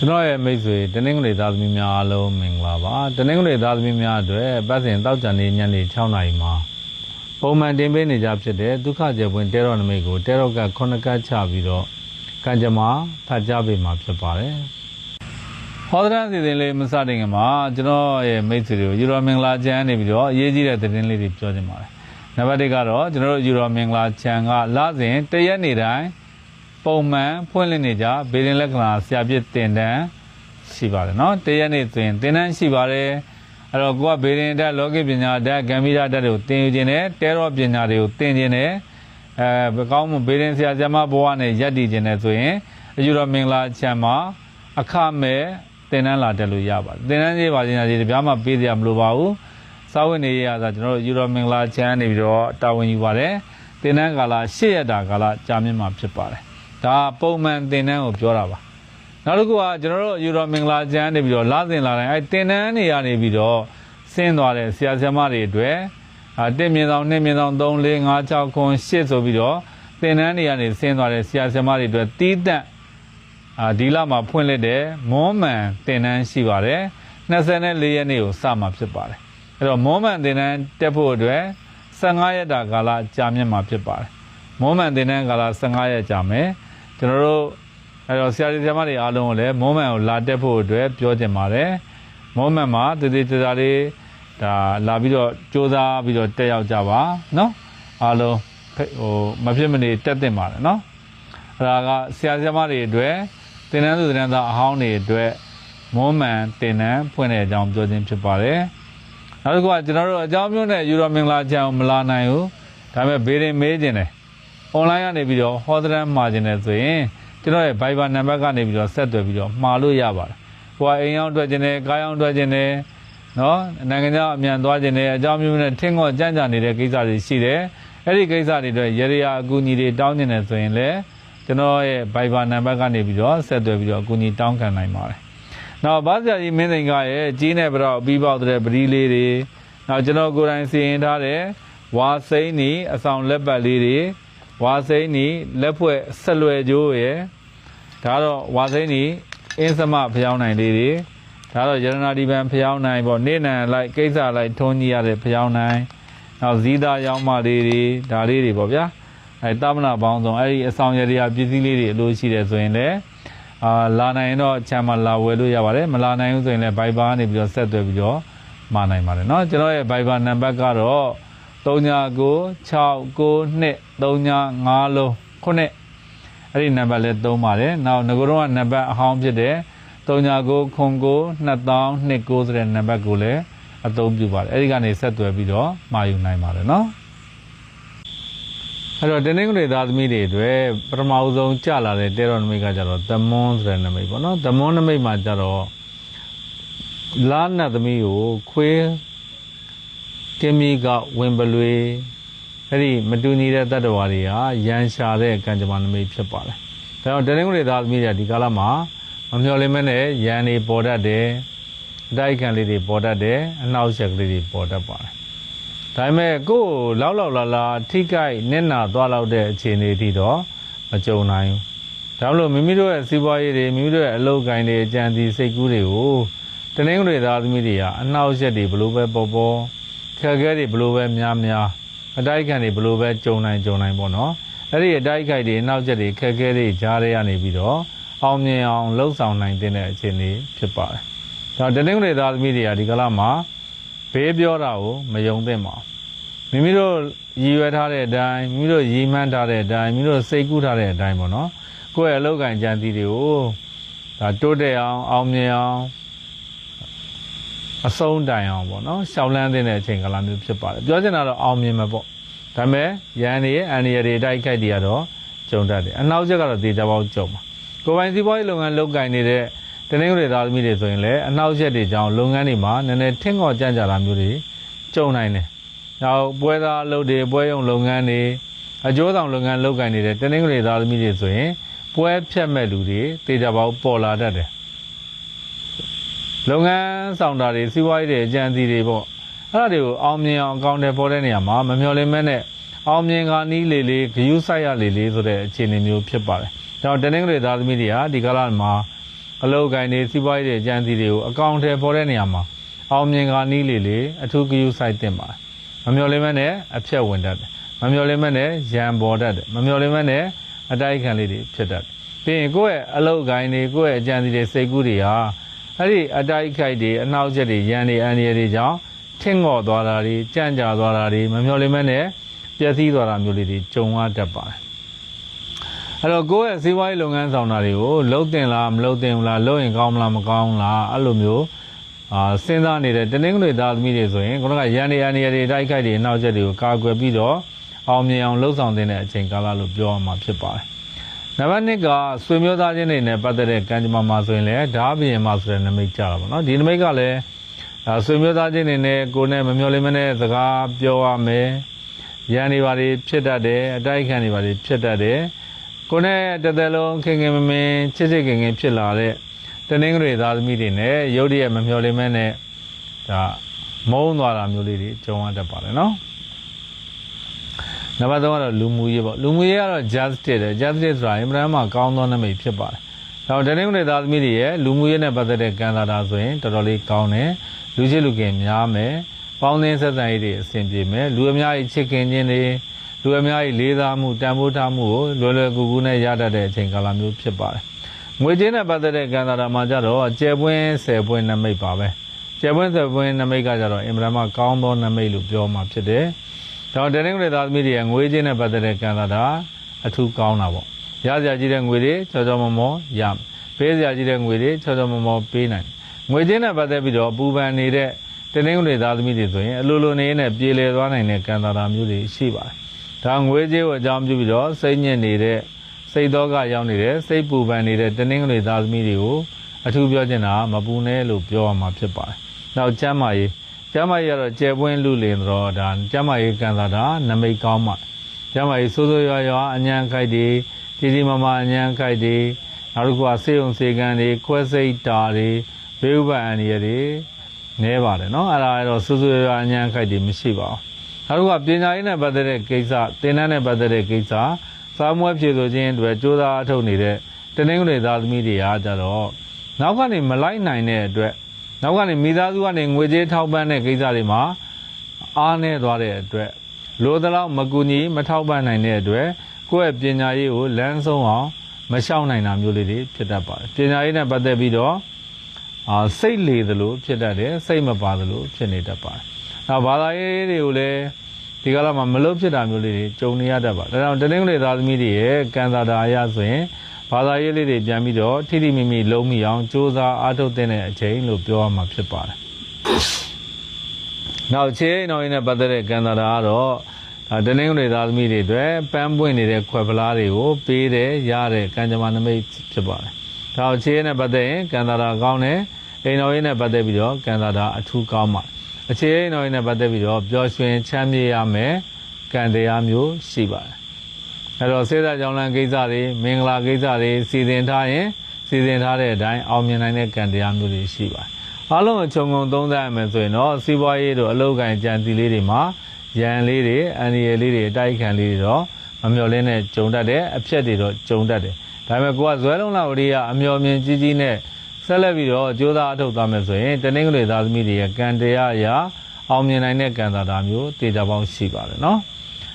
ကျွန်တော်ရဲ့မိတ်ဆွေတနင်္ဂနွေသားသမီးများအားလုံးမင်္ဂလာပါတနင်္ဂနွေသားသမီးများအတွက်ပတ်စဉ်တောက်ကြံနေညနေ6 နာရီမှာပုံမှန်တင်ပေးနေကြဖြစ်တဲ့ဒုက္ခကျေပွင့်တဲတော်နမိတ်ကိုတဲတော်က9ကတ်ချပြီးတော့ကံကြမ္မာဖတ်ကြားပေးမှာဖြစ်ပါတယ်ဟောဒရအစီအစဉ်လေးမစတင်ခင်မှာကျွန်တော်ရဲ့မိတ်ဆွေတွေကိုယူရောမင်္ဂလာချမ်းနေပြီးတော့အရေးကြီးတဲ့သတင်းလေးတွေပြောချင်ပါတယ်နံပါတ်1ကတော့ကျွန်တော်တို့ယူရောမင်္ဂလာချမ်းကလစဉ်တရက်နေ့တိုင်းပုံမှန်ဖွင့်လှစ်နေကြဗေဒင်လက္ခဏာဆရာပြစ်တင်တန်းရှိပါတယ်နော်တရက်နေ့ဆိုရင်တင်တန်းရှိပါတယ်အဲ့တော့ကိုကဗေဒင်တက်လောကိပညာတက်ဂမ်မီရာတက်တွေကိုသင်ယူခြင်းနဲ့တဲရောပညာတွေကိုသင်ခြင်းနဲ့ကောင်းမှုဗေဒင်ဆရာဆရာမဘဝနဲ့ရပ်တည်ခြင်းနဲ့ဆိုရင်ယူရောမင်္ဂလာချမ်းမှာအခမဲ့တင်တန်းလာတက်လို့ရပါတယ်တင်တန်းကြီးပါခြင်းကြီးတပြားမှပေးစရာမလိုပါဘူးစာဝင်နေရတာကျွန်တော်တို့ယူရောမင်္ဂလာချမ်းနေပြီးတော့တာဝန်ယူပါတယ်တင်တန်းကာလ8ရက်တာကာလကြာမြင့်မှာဖြစ်ပါတယ်ဒါပုံမှန်တင်တန်းကိုပြောတာပါနောက်တစ်ခုကကျွန်တော်တို့ယူရောမင်္ဂလာချမ်းနေပြီးတော့လာစဉ်လာတိုင်းအဲတင်တန်းနေရနေပြီးတော့ဆင်းသွားတဲ့ဆရာဆရာမတွေအတွက်1မြင်ဆောင်2မြင်ဆောင်3 4 5 6 9 8ဆိုပြီးတော့တင်တန်းနေရနေဆင်းသွားတဲ့ဆရာဆရာမတွေအတွက်တီးတန့်ဒီလမှာဖွင့်လှစ်တဲ့မွန်းမှန်တင်တန်းရှိပါတယ်24ရက်နေ့ကိုစမှာဖြစ်ပါတယ်အဲ့တော့မွန်းမှန်တင်တန်းတက်ဖို့အတွက်15ရက်တာကာလကြာမြင့်မှာဖြစ်ပါတယ်မွန်းမှန်တင်တန်းကာလ15ရက်ကြာမယ်ကျွန်တော်တို့အဲ့တော့ဆရာဆရာမတွေအားလုံးကိုလည်းမွန်းမှန်ကိုလာတက်ဖို့အတွက်ပြောချင်ပါတယ်မွန်းမှန်မှာတည်တည်ကြလေးဒါလာပြီးတော့စူးစမ်းပြီးတော့တက်ရောက်ကြပါနော်အားလုံးမဖြစ်မနေတက်တင်ပါတယ်နော်အဲ့ဒါကဆရာဆရာမတွေအတွက်တင်တန်းသူတင်တန်းသားအဟောင်းတွေအတွက်မွန်းမှန်တင်တန်းဖွင့်တဲ့အကြောင်းပြောခြင်းဖြစ်ပါတယ်နောက်တစ်ခုကကျွန်တော်တို့အကြောင်းမျိုးနဲ့ယူရောမင်္ဂလာချမ်းကိုမလာနိုင်ဘူးဒါပေမဲ့ဘေးရင်မေးခြင်းတယ်အွန်လိုင်းကနေပြီးတော့ဟောဒရမ်းမှာခြင်းတယ်ဆိုရင်ကျွန်တော်ရဲ့ Viber နံပါတ်ကနေပြီးတော့ဆက်သွယ်ပြီးတော့မှာလို့ရပါတယ်။ကိုယ်ကအိမ်ရောက်အတွက်ခြင်းတယ်ကားရောက်အတွက်ခြင်းတယ်နော်နိုင်ငံခြားအမြန်သွားခြင်းတယ်အကြောင်းမျိုးနဲ့ထင်းငေါ့ကြမ်းကြနေတဲ့ကိစ္စတွေရှိတယ်။အဲ့ဒီကိစ္စတွေအတွက်ရေရာအကူအညီတွေတောင်းခြင်းတယ်ဆိုရင်လည်းကျွန်တော်ရဲ့ Viber နံပါတ်ကနေပြီးတော့ဆက်သွယ်ပြီးတော့အကူအညီတောင်းခံနိုင်ပါတယ်။နောက်ဘာဆရာကြီးမင်းသိန်းကရဲ့ကြီးနဲ့ပြီးတော့ပြီးပေါက်တဲ့ပတိလေးတွေနောက်ကျွန်တော်ကိုယ်တိုင်စီရင်ထားတဲ့ဝါစိမ့်နီအဆောင်လက်ပတ်လေးတွေဝါစိမ့်နီလက်ဖွဲ့ဆက်လွယ်ကျိုးရဲ့ဒါတော့ဝါစိမ့်နီအင်းသမဖျောင်းနိုင်လေးတွေဒါတော့ရတနာဒီပံဖျောင်းနိုင်ပေါ့နေနံလိုက်ကိစ္စလိုက်ထုံးကြီးရတဲ့ဖျောင်းနိုင်နောက်ဇီးသားရောင်းမလေးတွေဒါလေးတွေပေါ့ဗျာအဲတမနာပေါင်းစုံအဲဒီအဆောင်ရတရားပစ္စည်းလေးတွေအလိုရှိတယ်ဆိုရင်လည်းလာနိုင်တော့ချမ်းမလာဝယ်လို့ရပါတယ်မလာနိုင်ဘူးဆိုရင်လည်း Viber ကနေပြီးတော့ဆက်သွယ်ပြီးတော့မှာနိုင်ပါတယ်เนาะကျွန်တော်ရဲ့ Viber နံပါတ်ကတော့3992395359အဲ့ဒီနံပါတ်လည်းသုံးပါတယ်နောက်ငကိုတော့ကနံပါတ်အဟောင်းဖြစ်တဲ့39992029ဆိုတဲ့နံပါတ်ကိုလည်းအသုံးပြုပါတယ်အဲ့ဒီကနေဆက်သွယ်ပြီးတော့မှာယူနိုင်ပါတယ်เนาะအဲ့တော့တင်းငွေသားသမီးတွေအတွက်ပထမအဆုံးကြာလာတဲ့တဲတော်နမိတ်ကကြတော့သမွန်းဆိုတဲ့နမိတ်ပေါ့နော်သမွန်းနမိတ်မှာကြတော့လာနတ်သမီးကိုခွေးကင်းမီကဝင်ပလွေအဲ့ဒီမတူညီတဲ့တတ္တဝါတွေဟာရန်ရှာတဲ့ကံကြမ္မာနမိတ်ဖြစ်ပါတယ်ဒါကြောင့်တင်းငွေသားသမီးတွေဒီကာလမှာမမျှော်လင့်မဲ့နဲ့ရန်တွေပေါ်တတ်တယ်အတိုက်ခံလေးတွေပေါ်တတ်တယ်အနှောက်အယှက်ကလေးတွေပေါ်တတ်ပါတယ်ဒါပေမဲ့ကိုယ်လောက်လာထိကြိုက်နစ်နာသွားလောက်တဲ့အခြေအနေအထိတော့မကြုံနိုင်ဘူးဒါလို့မိမိတို့ရဲ့စီးပွားရေးတွေမိမိတို့ရဲ့အလုပ်ကိုင်တွေအကြံစီစိတ်ကူးတွေကိုတင်းငွေသားသမီးတွေကအနှောက်အယှက်တွေဘလို့ပဲပေါ်ခက်ခဲတွေဘလို့ပဲများအတိုက်ခံတွေဘလို့ပဲကြုံနိုင်ပေါ့နော်အဲ့ဒီအတိုက်ခိုက်တွေနောက်ချက်တွေခက်ခဲတွေကြားရနေပြီးတော့အောင်မြင်အောင်လှုပ်ဆောင်နိုင်တဲ့အခြေအနေဖြစ်ပါတယ်ဒါတင်းငွေသားသမီးတွေကဒီကလာမှာဘေးပြောတာကိုမယုံသင့်ပါဘူးမိမိတို့ရည်ရွယ်ထားတဲ့အတိုင်းမိမိတို့ရည်မှန်းထားတဲ့အတိုင်းမိမိတို့စိတ်ကူးထားတဲ့အတိုင်းပေါ့နော်ကိုယ့်ရဲ့အလုပ်ကိုင်ကြံစီတွေကိုဒါတိုးတက်အောင်အောင်မြင်အောင်အဆုံးတိုင်အောင်ပေါ့နော်ရှောက်လန်းတဲ့အချိန်ကာလမျိုးဖြစ်ပါတယ်ပြောချင်တာတော့အောင်မြင်မှာပေါ့ဒါပေမဲ့ရန်တွေရဲ့အန္တရာယ်တွေတိုက်ခိုက်တွေကတော့ကြုံတတ်တယ်အနောက်ချက်ကတော့ဒေတာပေါင်းကြုံပါကိုယ်ပိုင်စီးပွားရေးလုပ်ငန်းလုပ်ကိုင်နေတဲ့တင်းငွေသားသမီးတွေဆိုရင်လည်းအနောက်ချက်တွေကြောင့်လုပ်ငန်းတွေမှာနည်းနည်းထင်းငေါ်ကြံ့ကြာတာမျိုးတွေကြုံနိုင်တယ်နောက်ပွဲသားအလုပ်တွေပွဲရုံလုပ်ငန်းတွေအကျိုးဆောင်လုပ်ငန်းလုပ်ကိုင်နေတဲ့တင်းငွေသားသမီးတွေဆိုရင်ပွဲဖြတ်မဲ့လူတွေဒေတာပေါင်းပေါ်လာတတ်တယ်လုပ်ငန်းဆောင်တာတွေစီးပွားရေးတွေအကြံစီတွေပေါ့အဲ့ဒါတွေကိုအောင်မြင်အောင်အကောင့်တွေပေါ်တဲ့နေရာမှာမမျှော်လင့်မဲ့နဲ့အောင်မြင်ကနီးလေဂယူးဆိုင်ရလေဆိုတဲ့အခြေအနေမျိုးဖြစ်ပါတယ်။ဒါကြောင့်တင်းငွေသားသမီးတွေကဒီကာလမှာ အလောက်ကိုင်းနေစီးပွားရေးတွေအကြံစီတွေကိုအကောင့်ထဲပေါ်တဲ့နေရာမှာအောင်မြင်ကနီးလေအထူးဂရုစိုက်တင်ပါတယ်မမျော်လင့်မဲ့နဲ့အဖြတ်ဝင်တတ်တယ်မမျော်လင့်မဲ့နဲ့ရန်ပေါ်တတ်တယ်မမျော်လင့်မဲ့နဲ့အတိုက်ခံလေးတွေဖြစ်တတ်တယ်ပြီးရင်ကိုယ့်ရဲ့အလောက်ကိုင်းတွေကိုယ့်ရဲ့အကြံစီတွေစိတ်ကူးတွေဟာအဲ့ဒီအတိုက်ခိုက်တွေအနှောက်အယှက်တွေရန်တွေအန္တရာယ်တွေကြောင့်ထင့်ငေါ့သွားတာတွေကြံ့ကြာသွားတာတွေမမျော်လင့်မဲ့နဲ့ပျက်စီးသွားတာမျိုးလေးတွေကြုံရတတ်ပါတယ်အဲ့တော့ကိုယ့်ရဲ့စီးပွားရေးလုပ်ငန်းဆောင်တာတွေကိုလှုပ်တင်လားမလှုပ်တင်ဘူးလားလှုပ်ရင်ကောင်းမလားမကောင်းလားအဲ့လိုမျိုးစဉ်းစားနေတဲ့တနင်္ဂနွေသားသမီးတွေဆိုရင်ခုနကရန်နေရနေတွေတိုက်ခိုက်တွေအနောက်ချက်တွေကိုကာကွယ်ပြီးတော့အောင်မြင်အောင်လှုပ်ဆောင်တဲ့အချိန်ကာလလို့ပြောရမှာဖြစ်ပါတယ်နံပါတ်1ကဆွေမျိုးသားချင်းတွေနဲ့ပတ်သက်တဲ့ကံကြမ္မာမှာဆိုရင်လည်းဓာဘရင်မှာဆိုတဲ့နမိတ်ကြတာပေါ့နော်ဒီနမိတ်ကလည်းဆွေမျိုးသားချင်းတွေနဲ့ကိုယ်နဲ့မမျှော်လင့်မနဲ့စကားပြောရမယ်ရန်နေပါတွေဖြစ်တတ်တယ်အတိုက်ခံတွေပါတွေဖြစ်တတ်တယ်ကိုယ်နဲ့တစ်သက်လုံးခင်ခင်မင်မင်ချစ်ချစ်ခင်ခင်ဖြစ်လာတဲ့တနင်္ဂနွေသားသမီးတွေနဲ့ရုပ်တရက်မမျှော်လင့်မဲ့နဲ့ဒါမုန်းသွားတာမျိုးလေးတွေကြုံရတတ်ပါတယ်နော်နံပါတ်3ကတော့လူမှုရေးပေါ့လူမှုရေးကတော့ justice တယ် justice ဆိုတာအင်မတန်မှကောင်းသောနမိတ်ဖြစ်ပါတယ်ဒါတော့တနင်္ဂနွေသားသမီးတွေရဲ့လူမှုရေးနဲ့ပတ်သက်တဲ့ကံစားတာဆိုရင်တော်တော်လေးကောင်းတယ်လူချစ်လူခင်များမယ်ပေါင်းသင်းဆက်ဆံရေးတွေအဆင်ပြေမယ်လူအများကြီးချစ်ခင်ခြင်းတွေလူအများကြီးလေးစားမှုတန်ဖိုးထားမှုကိုလွယ်လွယ်ကူကူနဲ့ရတတ်တဲ့အချိန်ကာလမျိုးဖြစ်ပါတယ်ငွေကြေးနဲ့ပတ်သက်တဲ့ကံစားတာမှာကြတော့ကျယ်ပွင့်10ပွင့်နမိတ်ပါပဲကျယ်ပွင့်10ပွင့်နမိတ်ကကြတော့အင်မတန်မှကောင်းသောနမိတ်လို့ပြောမှာဖြစ်တယ်ဒါတော့တနင်္ဂနွေသားသမီးတွေရဲ့ငွေကြေးနဲ့ပတ်သက်တဲ့ကံစားတာအထူးကောင်းတာပေါ့ရစရာကြီးတဲ့ငွေတွေချောချောမောမောရမယ်ပေးစရာကြီးတဲ့ငွေတွေချောချောမောမောပေးနိုင်ငွေကြေးနဲ့ပတ်သက်ပြီးတော့ပူပန်နေတဲ့တနင်္ဂနွေသားသမီးတွေဆိုရင်အလိုလိုနေနဲ့ပြေလည်သွားနိုင်တဲ့ကံစားတာမျိုးတွေရှိပါတယ်ဒါငွေကြေးကိုအကြောင်းပြုပြီးတော့စိတ်ညစ်နေတဲ့စိတ်တော့ကရောက်နေတဲ့စိတ်ပူပန်နေတဲ့တနင်္ဂနွေသားသမီးတွေကိုအထူးပြောချင်တာမပူနဲ့လို့ပြောရမှာဖြစ်ပါတယ်နောက်ကျမ်းမာရေးကတော့ကျယ်ပွင့်လူလင်တော့ဒါကျမ်းမာရေးကံစားတာနမိတ်ကောင်းမှကျမ်းမာရေးစိုးစိုးရွားရွားအញ្ញံခိုက်တွေကြီးကြီးမားမားအញ្ញံခိုက်တွေနောက်တစ်ခုကစေုံစေကန်တွေခွဲစိတ်တာတွေဘေးဥပအန္တရာယ်တွေနည်းပါတယ်နော်အဲ့ဒါတော့စိုးစိုးရွားရွားအញ្ញံခိုက်တွေမရှိပါဘူးနောက်တစ်ခုကပညာရေးနဲ့ပတ်သက်တဲ့ကိစ္စသင်တန်းနဲ့ပတ်သက်တဲ့ကိစ္စစာမွေးဖြည့်ဆိုခြင်းအတွက်ကြိုးစားအထောက်နေတဲ့တနင်္ဂနွေသားသမီးတွေအားကြတော့နောက်ကနေမလိုက်နိုင်တဲ့အတွက်နောက်ကနေမိသားစုကနေငွေကြေးထောက်ပံ့တဲ့ကိစ္စတွေမှာအားနည်းသွားတဲ့အတွက်လိုသလောက်မကူညီမထောက်ပံ့နိုင်တဲ့အတွက်ကိုယ့်ရဲ့ပညာရေးကိုလမ်းဆုံးအောင်မလျှောက်နိုင်တာမျိုးလေးတွေဖြစ်တတ်ပါတယ်ပညာရေးနဲ့ပတ်သက်ပြီးတော့စိတ်လေသလိုဖြစ်တတ်တယ်စိတ်မပါသလိုဖြစ်နေတတ်ပါတယ်နောက်ဘာသာရေးတွေကိုလည်းဒီကလာမှာမလုပ်ဖြစ်တာမျိုးလေးတွေကြုံနေရတတ်ပါဒါကြောင့်တနင်္ဂနွေသားသမီးတွေရဲ့ကံစားတာအရဆိုရင်ဘာသာရေးလေးတွေပြန်ပြီးတော့ထိထိမိမိလုံးမိအောင်စူးစမ်းအားထုတ်တဲ့အချိန်လို့ပြောရမှာဖြစ်ပါတယ်နောက်ခြေနောက်ရင်းနဲ့ပတ်သက်တဲ့ကံစားတာကတော့တနင်္ဂနွေသားသမီးတွေအတွက်ပန်းပွင့်နေတဲ့ခွဲပလားတွေကိုပေးတယ်ရတဲ့ကံကြမ္မာနမိတ်ဖြစ်ပါတယ်ဒါခြေနဲ့ပတ်သက်ရင်ကံစားတာကောင်းတယ်အိမ်တော်ရင်းနဲ့ပတ်သက်ပြီးတော့ကံစားတာအထူးကောင်းပါအခြေအိမ်တော်ရင်းနဲ့ပတ်သက်ပြီးတော့ပျော်ရွှင်ချမ်းမြေ့ရမယ်ကံတရားမျိုးရှိပါတယ်အဲ့တော့စေတကြောင့်လမ်းကိစ္စတွေမင်္ဂလာကိစ္စတွေစီစဉ်ထားရင်စီစဉ်ထားတဲ့အတိုင်းအောင်မြင်နိုင်တဲ့ကံတရားမျိုးတွေရှိပါတယ်အားလုံးခြုံငုံသုံးသပ်ရမယ်ဆိုရင်တော့စီးပွားရေးတို့အလုပ်ကိုင်ကြံစီလေးတွေမှာရန်လေးတွေအန္တရာယ်လေးတွေအတိုက်ခံလေးတွေတော့မမျှော်လင့်နဲ့ကြုံတတ်တယ်အဖြတ်တွေတော့ကြုံတတ်တယ်ဒါပေမဲ့ကိုကဇွဲလုံးလောက်တွေကအမျှော်မြင်ကြီးကြီးနဲ့ဆက်လက်ပြီးတော့ကြိုးစားအထောက်သွားမယ်ဆိုရင်တနင်္ဂနွေသားသမီးတွေရဲ့ကံတရားအရာအောင်မြင်နိုင်တဲ့ကံစားတာမျိုးတေချာပေါင်းရှိပါတယ်နော်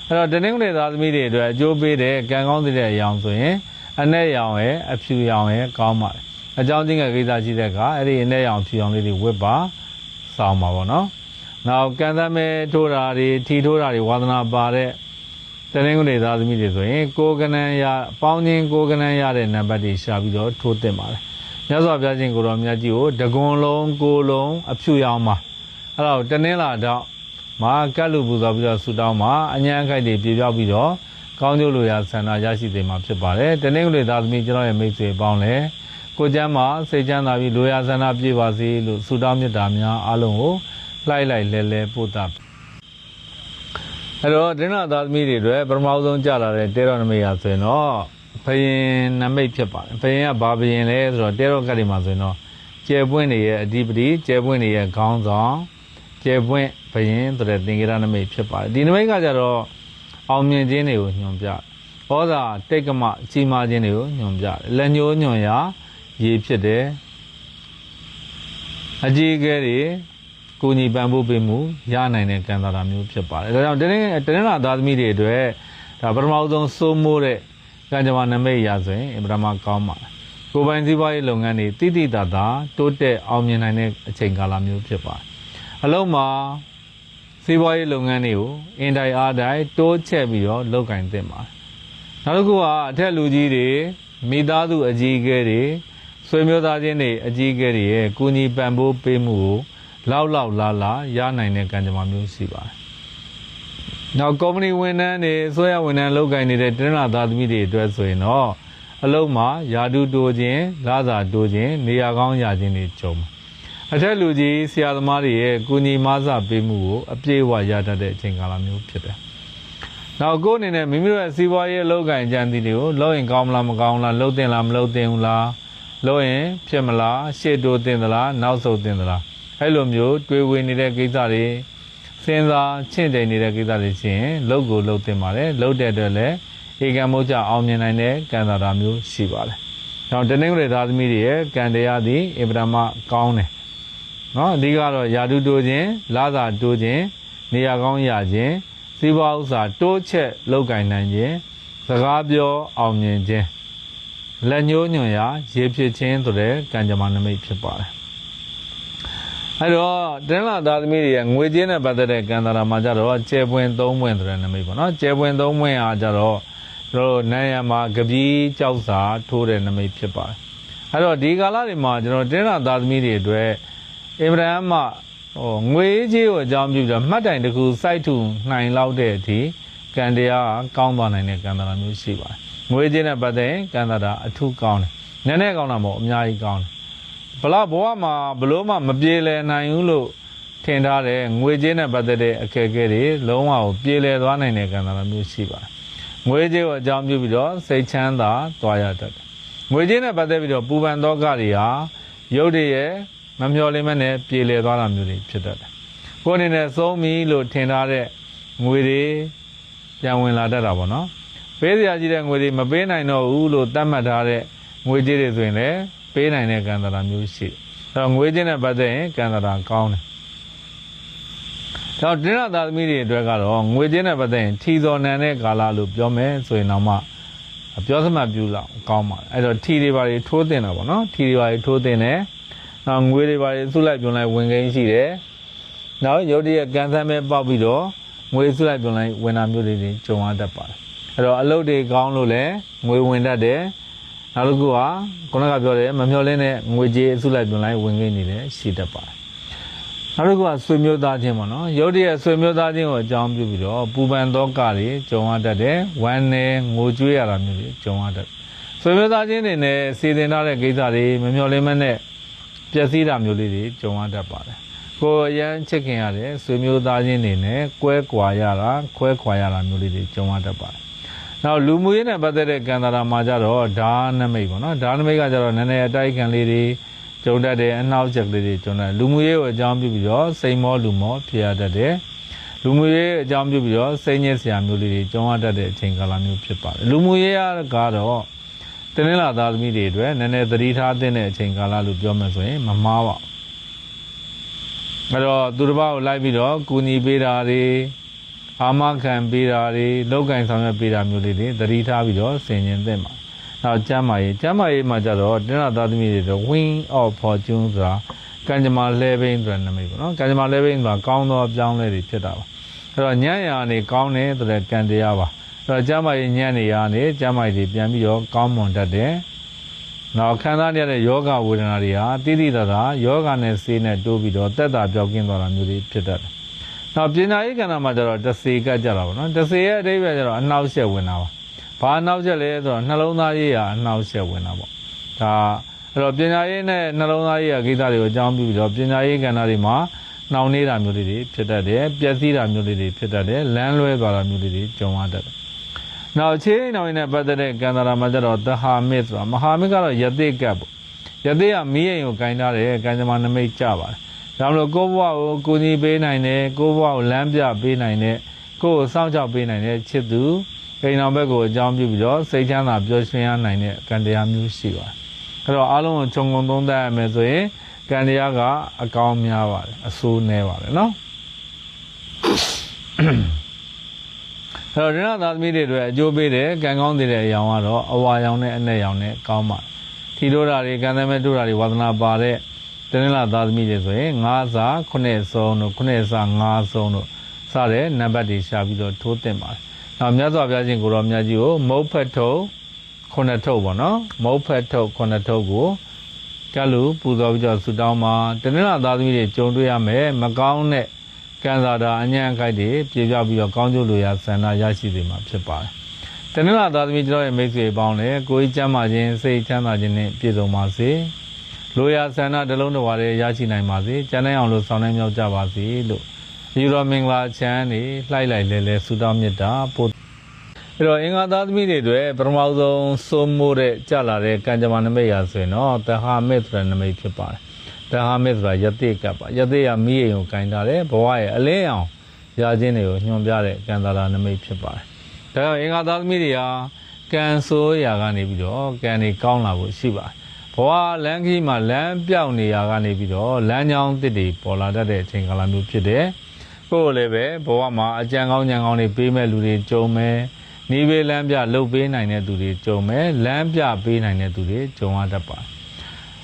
အဲ့တော့တနင်္ဂနွေသားသမီးတွေအတွက်အကျိုးပေးတဲ့ကံကောင်းတဲ့အရာဆိုရင်အနဲ့ရောင်ရဲ့အဖြူရောင်ရဲ့ကောင်းပါတယ်အကြောင်းချင်းကကိစ္စရှိတဲ့အခါအဲ့ဒီအနဲ့ရောင်ဖြူရောင်လေးတွေဝတ်ပါစောင်းပါပေါ့နော်နောက်ကံသားမဲထိုးတာတွေထီထိုးတာတွေဝါသနာပါတဲ့တနင်္ဂနွေသားသမီးတွေဆိုရင်ကိုယ်ကနန်းရပေါင်းချင်းကိုယ်ကနန်းရတဲ့နံပါတ်တွေရှာပြီးတော့ထိုးတင်ပါတယ်မြတ်စွာဘုရားရှင်ကိုတော်မြတ်ကြီးကိုတကွန်လုံးကိုလုံးအဖြူရောင်ပါအဲ့တော့တနင်္လာတော့မှာကတ်လူပူဇော်ပြီးတော့ဆူတောင်းမှာအញ្ញံခိုက်တွေပြေပြောက်ပြီးတော့ကောင်းကျိုးလိုရာဆန္ဒရရှိစေမှာဖြစ်ပါတယ်တနင်္ဂနွေသားသမီးကျွန်တော်ရဲ့မိတ်ဆွေပေါင်းလဲကိုကျမ်းမှာစိတ်ချမ်းသာပြီးလိုရာဆန္ဒပြည့်ပါစေလို့ဆူတောင်းမြတ်တာများအားလုံးကိုလိုက်လဲပို့တာအဲ့တော့တနင်္လာသားသမီးတွေအတွက်ပထမဆုံးကြလာတဲ့တဲတော်နမိတ်ရာဆိုရင်တော့ဘယင်နမိတ်ဖြစ်ပါတယ်ဘယင်ကဘာဘယင်လဲဆိုတော့တဲတော်ကတ်တွေမှာဆိုရင်တော့ကျယ်ပွင့်တွေရဲ့အဓိပတိကျယ်ပွင့်တွေရဲ့ခေါင်းဆောင်ကျယ်ပွင့်ဘယင်ဆိုတဲ့သင်္ကေတနမိတ်ဖြစ်ပါတယ်ဒီနမိတ်ကကြတော့အောင်မြင်ခြင်းတွေကိုညွှန်ပြဩဇာတိတ်ကမကြီးမားခြင်းတွေကိုညွှန်ပြလက်ညှိုးညွှန်ရာ ရေဖြစ်တယ်အကြီးအကဲတွေကိုညီပံ့ပိုးပေးမှုရနိုင်တဲ့ကံတာမျိုးဖြစ်ပါတယ်ဒါကြောင့်တနင်္လာသားသမီးတွေအတွက်ဒါပထမဆုံးစိုးမိုးတဲ့ကံကြမ္မာနမိတ်ရာဆိုရင်အင်ပဒမကောင်းပါတယ်ကိုယ်ပိုင်စီးပွားရေးလုပ်ငန်းတွေတိတိတသာတိုးတက်အောင်မြင်နိုင်တဲ့အချိန်ကာလမျိုးဖြစ်ပါတယ်အလုံးမှာစီးပွားရေးလုပ်ငန်းတွေကိုအင်တိုင်းအားတိုင်းတိုးချက်ပြီးတော့လုပ်ကင်သင့်ပါတယ်နောက်တစ်ခုကအထက်လူကြီးတွေမိသားစုအကြီးအကဲတွေဆွေမျိုးသားချင်းတွေအကြီးအကဲတွေရဲ့ကုညီပံ့ပိုးပေးမှုကိုလောက်လာရနိုင်တဲ့ကံကြမ္မာမျိုးရှိပါတယ်နောက်ကုမ္ပဏီဝန်ထမ်းတွေဆွေးရဝန်ထမ်းလုပ်ကင်နေတဲ့တနင်္လာသားသမီးတွေအတွက်ဆိုရင်တော့အလုံးမှာယာတုတိုးခြင်းလစာတိုးခြင်းနေရာကောင်းရခြင်းတွေကြုံအထက်လူကြီးဆရာသမားတွေရဲ့ကုညီမဆပေးမှုကိုအပြည့်အဝရတတ်တဲ့အချိန်ကာလမျိုးဖြစ်တယ်နောက်ကိုယ်အနေနဲ့မိမိတို့ရဲ့စီးပွားရေးလုပ်ကင်ကြံသည်တွေကိုလုပ်ရင်ကောင်းမလားမကောင်းလားလုပ်တင်လားမလုပ်တင်ဘူးလားလုပ်ရင်ဖြစ်မလားရှေ့တိုးတင်သလားနောက်ဆုတ်တင်သလားအဲ့လိုမျိုးတွေးဝေနေတဲ့ကိစ္စတွေစဉ်းစားချင့်ချိန်နေတဲ့ကိစ္စတွေရှိရင်လုပ်ကိုလုပ်တင်ပါတယ်လုပ်တဲ့အတွက်လည်းဧကံမုတ်ချအောင်မြင်နိုင်တဲ့ကံတာမျိုးရှိပါတယ်။နောက်တနင်္ဂနွေသားသမီးတွေရဲ့ကံတရားသည်အပ္ပဒမကောင်းတယ်။နော်အဓိကတော့ယာတုတိုးခြင်းလစာတိုးခြင်းနေရာကောင်းရခြင်းစီးပွားဥစ္စာတိုးချက်လုပ်ကင်နိုင်ခြင်းစကားပြောအောင်မြင်ခြင်းလက်ညှိုးညွှန်ရာရေဖြစ်ခြင်းဆိုတဲ့ကံကြမ္မာနမိတ်ဖြစ်ပါတယ်။အဲ့တော့တနင်္လာသားသမီးတွေရဲ့ငွေကြေးနဲ့ပတ်သက်တဲ့ကံတာမှာကြတော့ကျဲပွင့်၃ပွင့်ဆိုတဲ့နမိတ်ပေါ့နော်။ကျဲပွင့်၃ပွင့်အားကြတော့တို့နိုင်ရမှာကပီးကြောက်စာထိုးတဲ့နမိတ်ဖြစ်ပါတယ်အဲ့တော့ဒီကာလတွေမှာကျွန်တော်တင်းလာသားသမီးတွေအတွက်အင်ဗရန်မှငွေကြေးကိုအကြောင်းပြုပြီးတော့မှတ်တိုင်တစ်ခုစိုက်ထူနိုင်လောက်တဲ့အထိကံတရားကောင်းသွားနိုင်တဲ့ကံတာမျိုးရှိပါတယ်ငွေကြေးနဲ့ပတ်သက်ရင်ကံတာအထူးကောင်းတယ်နည်းနည်းကောင်းတာမဟုတ်အများကြီးကောင်းတယ်ဘလောက်ဘဝမှာဘလို့မှမပြေလည်နိုင်ဘူးလို့ထင်ထားတဲ့ငွေကြေးနဲ့ပတ်သက်တဲ့အခက်အခဲတွေလုံးဝကိုပြေလည်သွားနိုင်တဲ့ကံတာမျိုးရှိပါတယ်ငွေကြေးကိုအကြောင်းပြုပြီးတော့စိတ်ချမ်းသာသွားရတတ်တယ်။ငွေကြေးနဲ့ပတ်သက်ပြီးတော့ပူပန်သောကတွေဟာရုပ်တရက်မမျှော်လင့်မနဲ့ပြေလည်သွားတာမျိုးတွေဖြစ်တတ်တယ်။ကိုယ်အနေနဲ့သုံးပြီလို့ထင်ထားတဲ့ငွေတွေပြန်ဝင်လာတတ်တာပေါ့နော်။ပေးစရာကြီးတဲ့ငွေတွေမပေးနိုင်တော့ဘူးလို့သတ်မှတ်ထားတဲ့ငွေကြေးတွေဆိုရင်လည်းပေးနိုင်တဲ့ကံတာမျိုးရှိတယ်။အဲတော့ငွေကြေးနဲ့ပတ်သက်ရင်ကံတာကောင်းတယ်တော့တင်းရသားသမီးတွေအတွက်ကတော့ငွေကြေးနဲ့ပတ်သက်ရင်ထီစော်နံတဲ့ကာလလို့ပြောမယ်ဆိုရင်တော့မှပြောစမှတ်ပြုလောက်ကောင်းပါတယ်အဲ့တော့ထီတွေပါတွေထိုးတင်တာပေါ့နော်ထီတွေပါတွေထိုးတင်တယ်နောက်ငွေတွေပါတွေစုလိုက်ပြုံလိုက်ဝင်ကိန်းရှိတယ်နောက်ရုပ်တရက်ကန်ဆန်းပဲပေါက်ပြီးတော့ငွေစုလိုက်ပြုံလိုက်ဝင်တာမျိုးတွေကြုံရတတ်ပါတယ်အဲ့တော့အလုပ်တွေကောင်းလို့လည်းငွေဝင်တတ်တယ်နောက်တစ်ခုကခုနကပြောတယ်မမျှော်လင့်တဲ့ငွေကြေးစုလိုက်ပြုံလိုက်ဝင်ကိန်းတွေလည်းရှိတတ်ပါတယ်နောက်တစ်ခုကဆွေမျိုးသားချင်းပေါ့နော်ရုပ်တရက်ဆွေမျိုးသားချင်းကိုအကြောင်းပြုပြီးတော့ပူပန်သောကတွေကြုံရတတ်တယ်ဝမ်းနဲ့ငိုကြွေးရတာမျိုးတွေကြုံရတတ်ဆွေမျိုးသားချင်းတွေနဲ့စီစဉ်ထားတဲ့ကိစ္စတွေမမျှော်လင့်မနဲ့ပျက်စီးတာမျိုးလေးတွေကြုံရတတ်ပါတယ်ကိုယ်အရန်ချစ်ခင်ရတဲ့ဆွေမျိုးသားချင်းတွေနဲ့ကွဲကွာရတာခွဲခွာရတာမျိုးလေးတွေကြုံရတတ်ပါတယ်နောက်လူမှုရေးနဲ့ပတ်သက်တဲ့ကံတာမှာကြတော့ဓာနမိတ်ပေါ့နော်ဓာနမိတ်ကကြတော့နည်းနည်းအတိုက်ခံလေးတွေကြုံတတ်တဲ့အနှောက်အယှက်လေးတွေကြုံတတ်လူမှုရေးကိုအကြောင်းပြုပြီးတော့စိတ်မောလူမောဖြစ်ရတတ်တယ်လူမှုရေးအကြောင်းပြုပြီးတော့စိတ်ညစ်စရာမျိုးလေးတွေကြုံရတတ်တဲ့အချိန်ကာလမျိုးဖြစ်ပါတယ်လူမှုရေးကတော့တင်းနှလာသားသမီးတွေအတွက်နည်းနည်းသတိထားတဲ့အချိန်ကာလလို့ပြောမှဆိုရင်မမှားပါဘူးအဲ့တော့သူတစ်ပါးကိုလိုက်ပြီးတော့ကူညီပေးတာတွေအာမခံပေးတာတွေလောက်ကင်ဆောင်ရွက်ပေးတာမျိုးလေးတွေသတိထားပြီးတော့ဆင်ခြင်သင့်ပါနောက်ကျမ်းမာရေးမှာကြတော့တင်းလာသားသမီးတွေတော့ Wing of Fortune ဆိုတာကံကြမ္မာလဲဘိန်းဆိုတဲ့နာမည်ပေါ့နော်ကံကြမ္မာလဲဘိန်းဆိုတာကောင်းသောအပြောင်းလဲတွေဖြစ်တာပါအဲ့တော့ညံ့ရာနေကောင်းတယ်ဆိုတဲ့ကံတရားပါအဲ့တော့ကျမ်းမာရေးညံ့နေရာနေကျမ်းမာရေးတွေပြန်ပြီးတော့ကောင်းမွန်တတ်တယ်နောက်ခံစားရတဲ့ယောဂဝေဒနာတွေဟာတိတိတသာယောဂနဲ့ဆေးနဲ့တိုးပြီးတော့တက်တာပြောက်ကင်းသွားတာမျိုးတွေဖြစ်တတ်တယ်နောက်ပညာရေးကဏ္ဍမှာကျတော့တစေကကြတာပေါ့နော်တစေရဲ့အဓိပ္ပာယ်ကျတော့အနှောက်အယှက်ဝင်တာပါဘာအနှောက်အယှက်လဲဆိုတော့နှလုံးသားရေးရာအနှောက်အယှက်ဝင်တာပေါ့ဒါအဲ့တော့ပညာရေးနဲ့နှလုံးသားရေးရာကိစ္စတွေကိုအကြောင်းပြုပြီးတော့ပညာရေးကဏ္ဍတွေမှာနှောင့်နှေးတာမျိုးတွေဖြစ်တတ်တယ်ပျက်စီးတာမျိုးတွေဖြစ်တတ်တယ်လမ်းလွဲသွားတာမျိုးတွေကြုံရတတ်တယ်နောက်ခြေအိမ်တော်နဲ့ပတ်သက်တဲ့ကံတာမှာကျတော့သဟာမစ်ဆိုတာမဟာမစ်ကတော့ယသိကပ်ပေါ့ယသိကမီးအိမ်ကိုဂိုင်းထားတယ်ကံကြမ္မာနမိတ်ကြပါတယ်ဒါမလို့ကိုယ့်ဘဝကိုကိုကြီးပေးနိုင်တယ်ကိုယ့်ဘဝကိုလမ်းပြပေးနိုင်တယ်ကိုယ့်ကိုစောင့်ရှောက်ပေးနိုင်တဲ့ချစ်သူအိမ်တော်ဘက်ကိုအကြောင်းပြုပြီးတော့စိတ်ချမ်းသာပျော်ရွှင်ရနိုင်တဲ့ကံတရားမျိုးရှိပါတယ် အဲ့တော့အားလုံးကိုခြုံငုံသုံးသပ်ရမယ်ဆိုရင်ကံတရားကအကောင်းများပါတယ်အဆိုးနည်းပါတယ်နော်အဲ့တော့ဒိဋ္ဌသာသမီတွေအတွက်အကျိုးပေးတယ်ကံကောင်းတဲ့အရာကတော့အဝါရောင်နဲ့အနက်ရောင်နဲ့ကောင်းပါတယ်ထီတို့တာတွေကံသမက်တို့တာတွေဝါသနာပါတဲ့တဏှာသာသမီတွေဆိုရင်9စာ9ဆုံးတို့9စာ9ဆုံးတို့စတဲ့နံပါတ်တွေရှာပြီးတော့ထိုးတင်ပါတယ်နောက်မြတ်စွာဘုရားရှင်ကိုရောမြတ်ကြီးကိုမုတ်ဖက်ထုတ်9ထုတ်ပေါ့နော်မုတ်ဖက်ထုတ်9ထုတ်ကိုကလူပူဇော်ပြီးတော့ဆုတောင်းမှာတဏှာသာသမီတွေကြုံတွေ့ရမယ်မကောင်းတဲ့ကံစားတာအညံ့အခိုက်တွေပြေပြပြီးတော့ကောင်းကျိုးလိုရာဆန္ဒရရှိစေမှာဖြစ်ပါတယ်တဏှာသာသမီကျွန်တော်ရဲ့မိတ်ဆွေပေါင်းလည်းကိုယ်ကျမ်းမာခြင်းစိတ်ချမ်းသာခြင်းနဲ့ပြည့်စုံပါစေလိုရာဆန္ဒတစ်လုံးတစ်ဝါတည်းရရှိနိုင်ပါစေကျမ်းနိုင်အောင်လို့ဆောင်နိုင်မြောက်ကြပါစေလို့ယူတော်မင်္ဂလာချမ်းနေလှိုက်လိုက်လဲဆုတောင်းမေတ္တာပို့အဲ့တော့အင်္ဂါသာသမီတွေအတွက်ပထမဆုံးစိုးမိုးတဲ့ကြလာတဲ့ကံကြမ္မာနမိတ်ရာဆိုရင်တော့တဟာမေတ္တရနမိတ်ဖြစ်ပါတယ်တဟာမေတ္တရယတိကပ်ပါယတိကမိအိမ်ကိုကင်ထားတယ်ဘဝရဲ့အလင်းအောင်ရာခြင်းတွေကိုညွှန်ပြတဲ့ကံသာရနမိတ်ဖြစ်ပါတယ်ဒါကြောင့်အင်္ဂါသာသမီတွေဟာကံဆိုးရာကနေပြီးတော့ကံတွေကောင်းလာဖို့ရှိပါတယ်ဘဝလမ်းကြီးမှာလမ်းပြောင်းနေရာကနေပြီးတော့လမ်းကြောင်းတစ်တွေပေါ်လာတတ်တဲ့အချိန်ကာလမျိုးဖြစ်တယ်ကိုယ်လည်းပဲဘဝမှာအကြံကောင်းဉာဏ်ကောင်းတွေပေးမဲ့လူတွေကြုံမယ်နီးပေးလမ်းပြလှုပ်ပေးနိုင်တဲ့သူတွေကြုံမယ်လမ်းပြပေးနိုင်တဲ့သူတွေကြုံရတတ်ပါတယ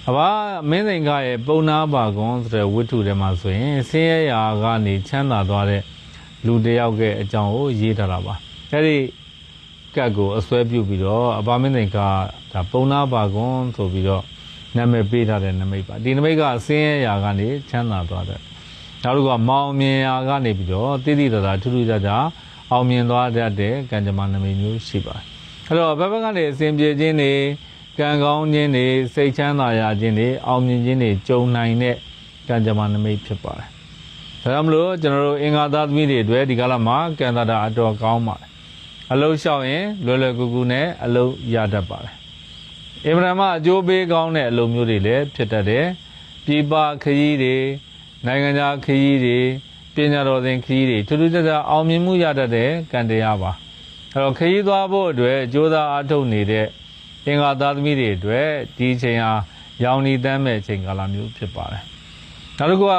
်အဘမင်းသိင်္ဂရဲ့ပုံနာပါကွန်ဆိုတဲ့ဝိတ္ထုထဲမှာဆိုရင်ဆင်းရဲရာကနေချမ်းသာသွားတဲ့လူတယောက်ရဲ့အကြောင်းကိုရေးထားတာပါအဲ့ဒီကတ်ကိုအစွဲပြုပြီးတော့အဘမင်းသိင်္ဂဒါပုံနာပါကွန်ဆိုပြီးတော့နာမည်ပေးထားတဲ့နမိတ်ပါဒီနမိတ်ကဆင်းရဲရာကနေချမ်းသာသွားတဲ့နောက်တစ်ခုကမောင်မြင်ရာကနေပြီးတော့တိတိတသာထူးထူးခြားခြားအောင်မြင်သွားတတ်တဲ့ကံကြမ္မာနမိတ်မျိုးရှိပါတယ်အဲ့တော့ဘက်ကနေအစဉ်ပြေခြင်းတွေကံကောင်းခြင်းတွေစိတ်ချမ်းသာရခြင်းတွေအောင်မြင်ခြင်းတွေကြုံနိုင်တဲ့ကံကြမ္မာနမိတ်ဖြစ်ပါတယ်ဒါကြောင့်မလို့ကျွန်တော်တို့အင်္ဂါသားသမီးတွေအတွက်ဒီကာလမှာကံသာတာအတော်ကောင်းပါတယ်အလုံးလျှောက်ရင်လွယ်လွယ်ကူကူနဲ့အလုံးရတတ်ပါတယ်အင်မတန်မှအကျိုးပေးကောင်းတဲ့အလုံးမျိုးတွေလည်းဖြစ်တတ်တယ်ပြည်ပခရီးတွေနိုင်ငံခြားခရီးတွေပညာတော်သင်ခရီးတွေထူးထူးခြားခြားအောင်မြင်မှုရတတ်တဲ့ကံတရားပါအဲ့တော့ခရီးသွားဖို့အတွက်ကြိုးစားအားထုတ်နေတဲ့အင်္ဂါသားသမီးတွေအတွက်ဒီအချိန်ဟာရောင်နီတမ်းမဲ့အချိန်ကာလမျိုးဖြစ်ပါတယ်နောက်တစ်ခုက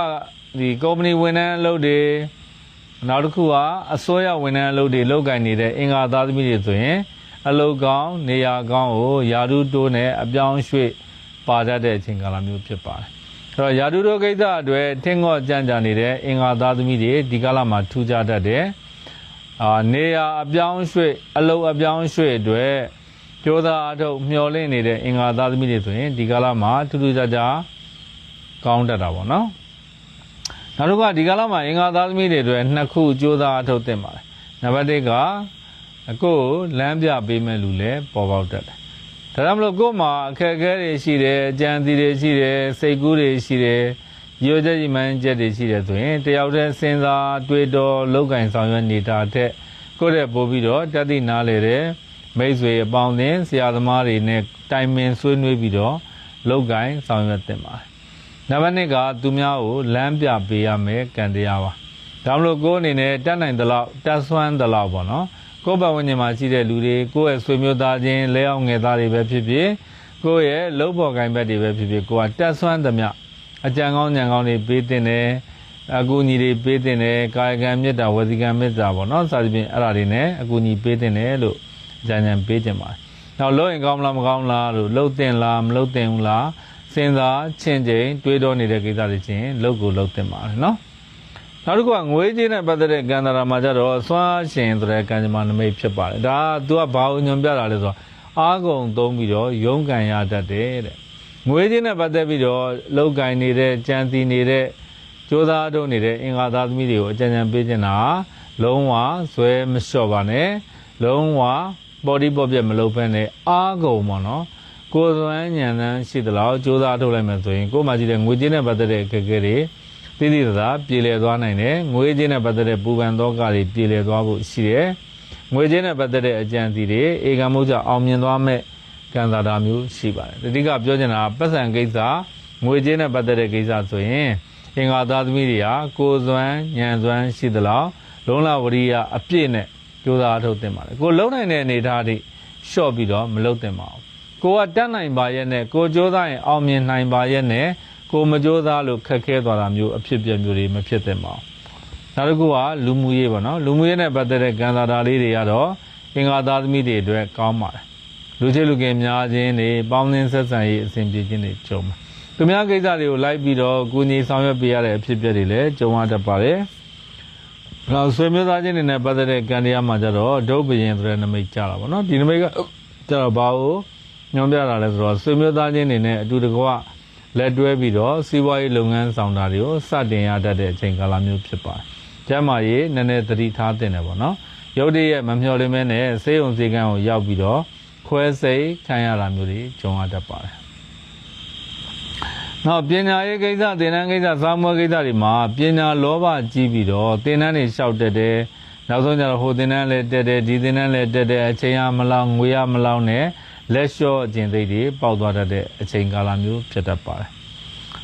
ဒီကုမ္ပဏီဝန်ထမ်းအလုပ်တွေနောက်တစ်ခုကအစိုးရဝန်ထမ်းအလုပ်တွေလုပ်ကိုင်နေတဲ့အင်္ဂါသားသမီးတွေဆိုရင်အလုပ်ကောင်းနေရာကောင်းကိုယာတုတိုးနဲ့အပြောင်းရွှေ့ပါတတ်တဲ့အချိန်ကာလမျိုးဖြစ်ပါတယ်အဲ့တော့ယာတုတိုးကိစ္စအတွက်ထင်ငေါ့ကြံ့ကြာနေတဲ့အင်္ဂါသားသမီးတွေဒီကာလမှာထူးခြားတတ်တယ်နေရာအပြောင်းရွှေ့အလုပ်အပြောင်းရွှေ့အတွက်ကြိုးစားအထုတ်မျှော်လင့်နေတဲ့အင်္ဂါသားသမီးတွေဆိုရင်ဒီကာလမှာထူးထူးခြားခြားကောင်းတတ်တာပေါ့နော်နောက်တစ်ခုကဒီကာလမှာအင်္ဂါသားသမီးတွေအတွက်နှစ်ခုကြိုးစားအထုတ်သင့်ပါတယ်နံပါတ်1ကကိုယ်လမ်းပြပေးမဲ့လူလည်းပေါ်ပေါက်တတ်တယ်ဒါကြောင့်မလို့ကိုယ်မှာအခက်အခဲတွေရှိတယ်အကြံစီတွေရှိတယ်စိတ်ကူးတွေရှိတယ်ရည်ရွယ်ချက်ကြီးမှန်းချက်တွေရှိတယ်ဆိုရင်တယောက်တည်းစဉ်းစားတွေးတောလောက်ကင်ဆောင်ရွက်နေတာတဲ့ကိုယ့်ရဲ့ပို့ပြီးတော့တတိနားလေတဲ့မိတ်ဆွေအပေါင်းအသင်းဆရာသမားတွေနဲ့တိုင်ပင်ဆွေးနွေးပြီးတော့လောက်ကင်ဆောင်ရွက်တင်ပါတယ်နံပါတ်2ကသူများကိုလမ်းပြပေးရမယ်ကံတရားပါဒါမှမဟုတ်ကိုယ်အနေနဲ့တတ်နိုင်သလောက်တတ်ဆွမ်းသလောက်ပေါ့နော်ကိုယ့်ဘဝဉာဏ်မှာရှိတဲ့လူတွေကိုယ့်ရဲ့ဆွေမျိုးသားချင်းလဲအောင်ငယ်သားတွေပဲဖြစ်ဖြစ်ကိုယ့်ရဲ့လုပ်ပေါ်ကိုင်ဘက်တွေပဲဖြစ်ဖြစ်ကိုယ်ကတတ်ဆွမ်းသမျှအကြံကောင်းဉာဏ်ကောင်းတွေပေးတင်တယ်အကူအညီတွေပေးတင်တယ်ကာယကံမေတ္တာဝစီကံမေတ္တာပေါ့နော်စသဖြင့်အဲ့ဒါတွေနဲ့အကူအညီပေးတင်တယ်လို့ဉာဏ်ပေးတင်ပါတယ်နောက်လုပ်ရင်ကောင်းမလားမကောင်းလားလို့လှုပ်တင်လားမလှုပ်တင်ဘူးလားစဉ်းစားချင့်ချိန်တွေးတောနေတဲ့ကိစ္စတွေချင်းလှုပ်ကိုလှုပ်တင်ပါတယ်နော်နောက်တစ်ခုကငွေကြေးနဲ့ပတ်သက်တဲ့ကံတာမှာကြတော့စွမ်းရှင်ဆိုတဲ့ကံကြမ္မာနမိတ်ဖြစ်ပါတယ်ဒါက तू ကဘာကိုညွှန်ပြတာလဲဆိုတော့အားကုန်သုံးပြီးတော့ရုန်းကန်ရတတ်တယ်တဲ့ငွေကြေးနဲ့ပတ်သက်ပြီးတော့လောက်ကင်နေတဲ့ကြံစီနေတဲ့ကြိုးစားထုတ်နေတဲ့အင်္ဂါသားသမီးတွေကိုအကြံဉာဏ်ပေးချင်တာလုံးဝဇွဲမလျှော့ပါနဲ့လုံးဝပေါ်ဒီပေါ်ပြက်မလုပ်ဘဲနဲ့အားကုန်ပေါ့နော်ကိုယ်စွမ်းဉာဏ်နဲ့ရှိသလောက်ကြိုးစားထုတ်လိုက်မှဆိုရင်ကိုယ်မှကြည့်တဲ့ငွေကြေးနဲ့ပတ်သက်တဲ့အခက်အခဲတွေတိတိကျကျပြေလည်သွားနိုင်တယ်ငွေကြေးနဲ့ပတ်သက်တဲ့ပူပန်သောကတွေပြေလည်သွားဖို့ရှိတယ်ငွေကြေးနဲ့ပတ်သက်တဲ့အကြံစီတွေဧကမှုကြောင့်အောင်မြင်သွားမဲ့ကံသာတာမျိုးရှိပါတယ်အဓိကပြောချင်တာပတ်စံကိစ္စငွေကြေးနဲ့ပတ်သက်တဲ့ကိစ္စဆိုရင်အင်္ဂါသားသမီးတွေကကိုယ်စွမ်းဉာဏ်စွမ်းရှိသလောက်လုံးလဝရိယအပြည့်နဲ့ကြိုးစားထုတ်တင်ပါတယ်ကိုလုံးနိုင်တဲ့အနေအထားတွေလျှော့ပြီးတော့မလုပ်တင်ပါဘူး ကိုကတတ်နိုင်ပါရဲ့နဲ့ကိုကြိုးစားရင်အောင်မြင်နိုင်ပါရဲ့နဲ့ကိုမကြိုးစားလို့ခက်ခဲသွားတာမျိုးအဖြစ်ပြမျိုးတွေမဖြစ်သင့်ပါဘူးနောက်တစ်ခုကလူမှုရေးပေါ့နော်လူမှုရေးနဲ့ပတ်သက်တဲ့ကံစားတာလေးတွေကတော့အင်္ဂါသားသမီးတွေအတွက်ကောင်းပါတယ်လူချစ်လူကင်များခြင်းတွေပေါင်းသင်းဆက်ဆံရေးအစဉ်ပြေခြင်းတွေကြုံမှာသူများကိစ္စတွေကိုလိုက်ပြီးတော့ကိုညီဆောင်ရွက်ပေးရတဲ့အဖြစ်ပြတွေလည်းကြုံရတတ်ပါတယ်နောက်ဆွေမျိုးသားချင်းတွေနဲ့ပတ်သက်တဲ့ကံတရားမှာကြတော့ဒုဗ္ဗယင်ဆိုတဲ့နမိတ်ကြတာပေါ့နော်ဒီနမိတ်ကကြတော့ဘာလို့ညွှန်ပြတာလဲဆိုတော့ဆွေမျိုးသားချင်းတွေနဲ့အတူတကွလက်တွဲပြီးတော့စီးပွားရေးလုပ်ငန်းဆောင်တာတွေကိုစတင်ရတတ်တဲ့အချိန်ကာလမျိုးဖြစ်ပါတယ်ကျမ်းမာရေးနည်းနည်းသတိထားသင့်တယ်ပေါ့နော်ရုပ်တရက်မမျှော်လင့်မဲနဲ့စေယုံစေကန်းကိုရောက်ပြီးတော့ခွဲစိတ်ခံရတာမျိုးတွေကြုံရတတ်ပါတယ်နောက်ပညာရေးကိစ္စသင်တန်းကိစ္စစာမေးကိစ္စတွေမှာပညာလောဘကြီးပြီးတော့သင်တန်းတွေလျှောက်တက်တယ်နောက်ဆုံးကျတော့ဟိုသင်တန်းလည်းတက်တယ်ဒီသင်တန်းလည်းတက်တယ်အချိန်ရမလောက်ငွေရမလောက်နဲ့လက်လျှော့ခြင်းသိတွေပေါက်သွားတတ်တဲ့အချိန်ကာလမျိုးဖြစ်တတ်ပါတယ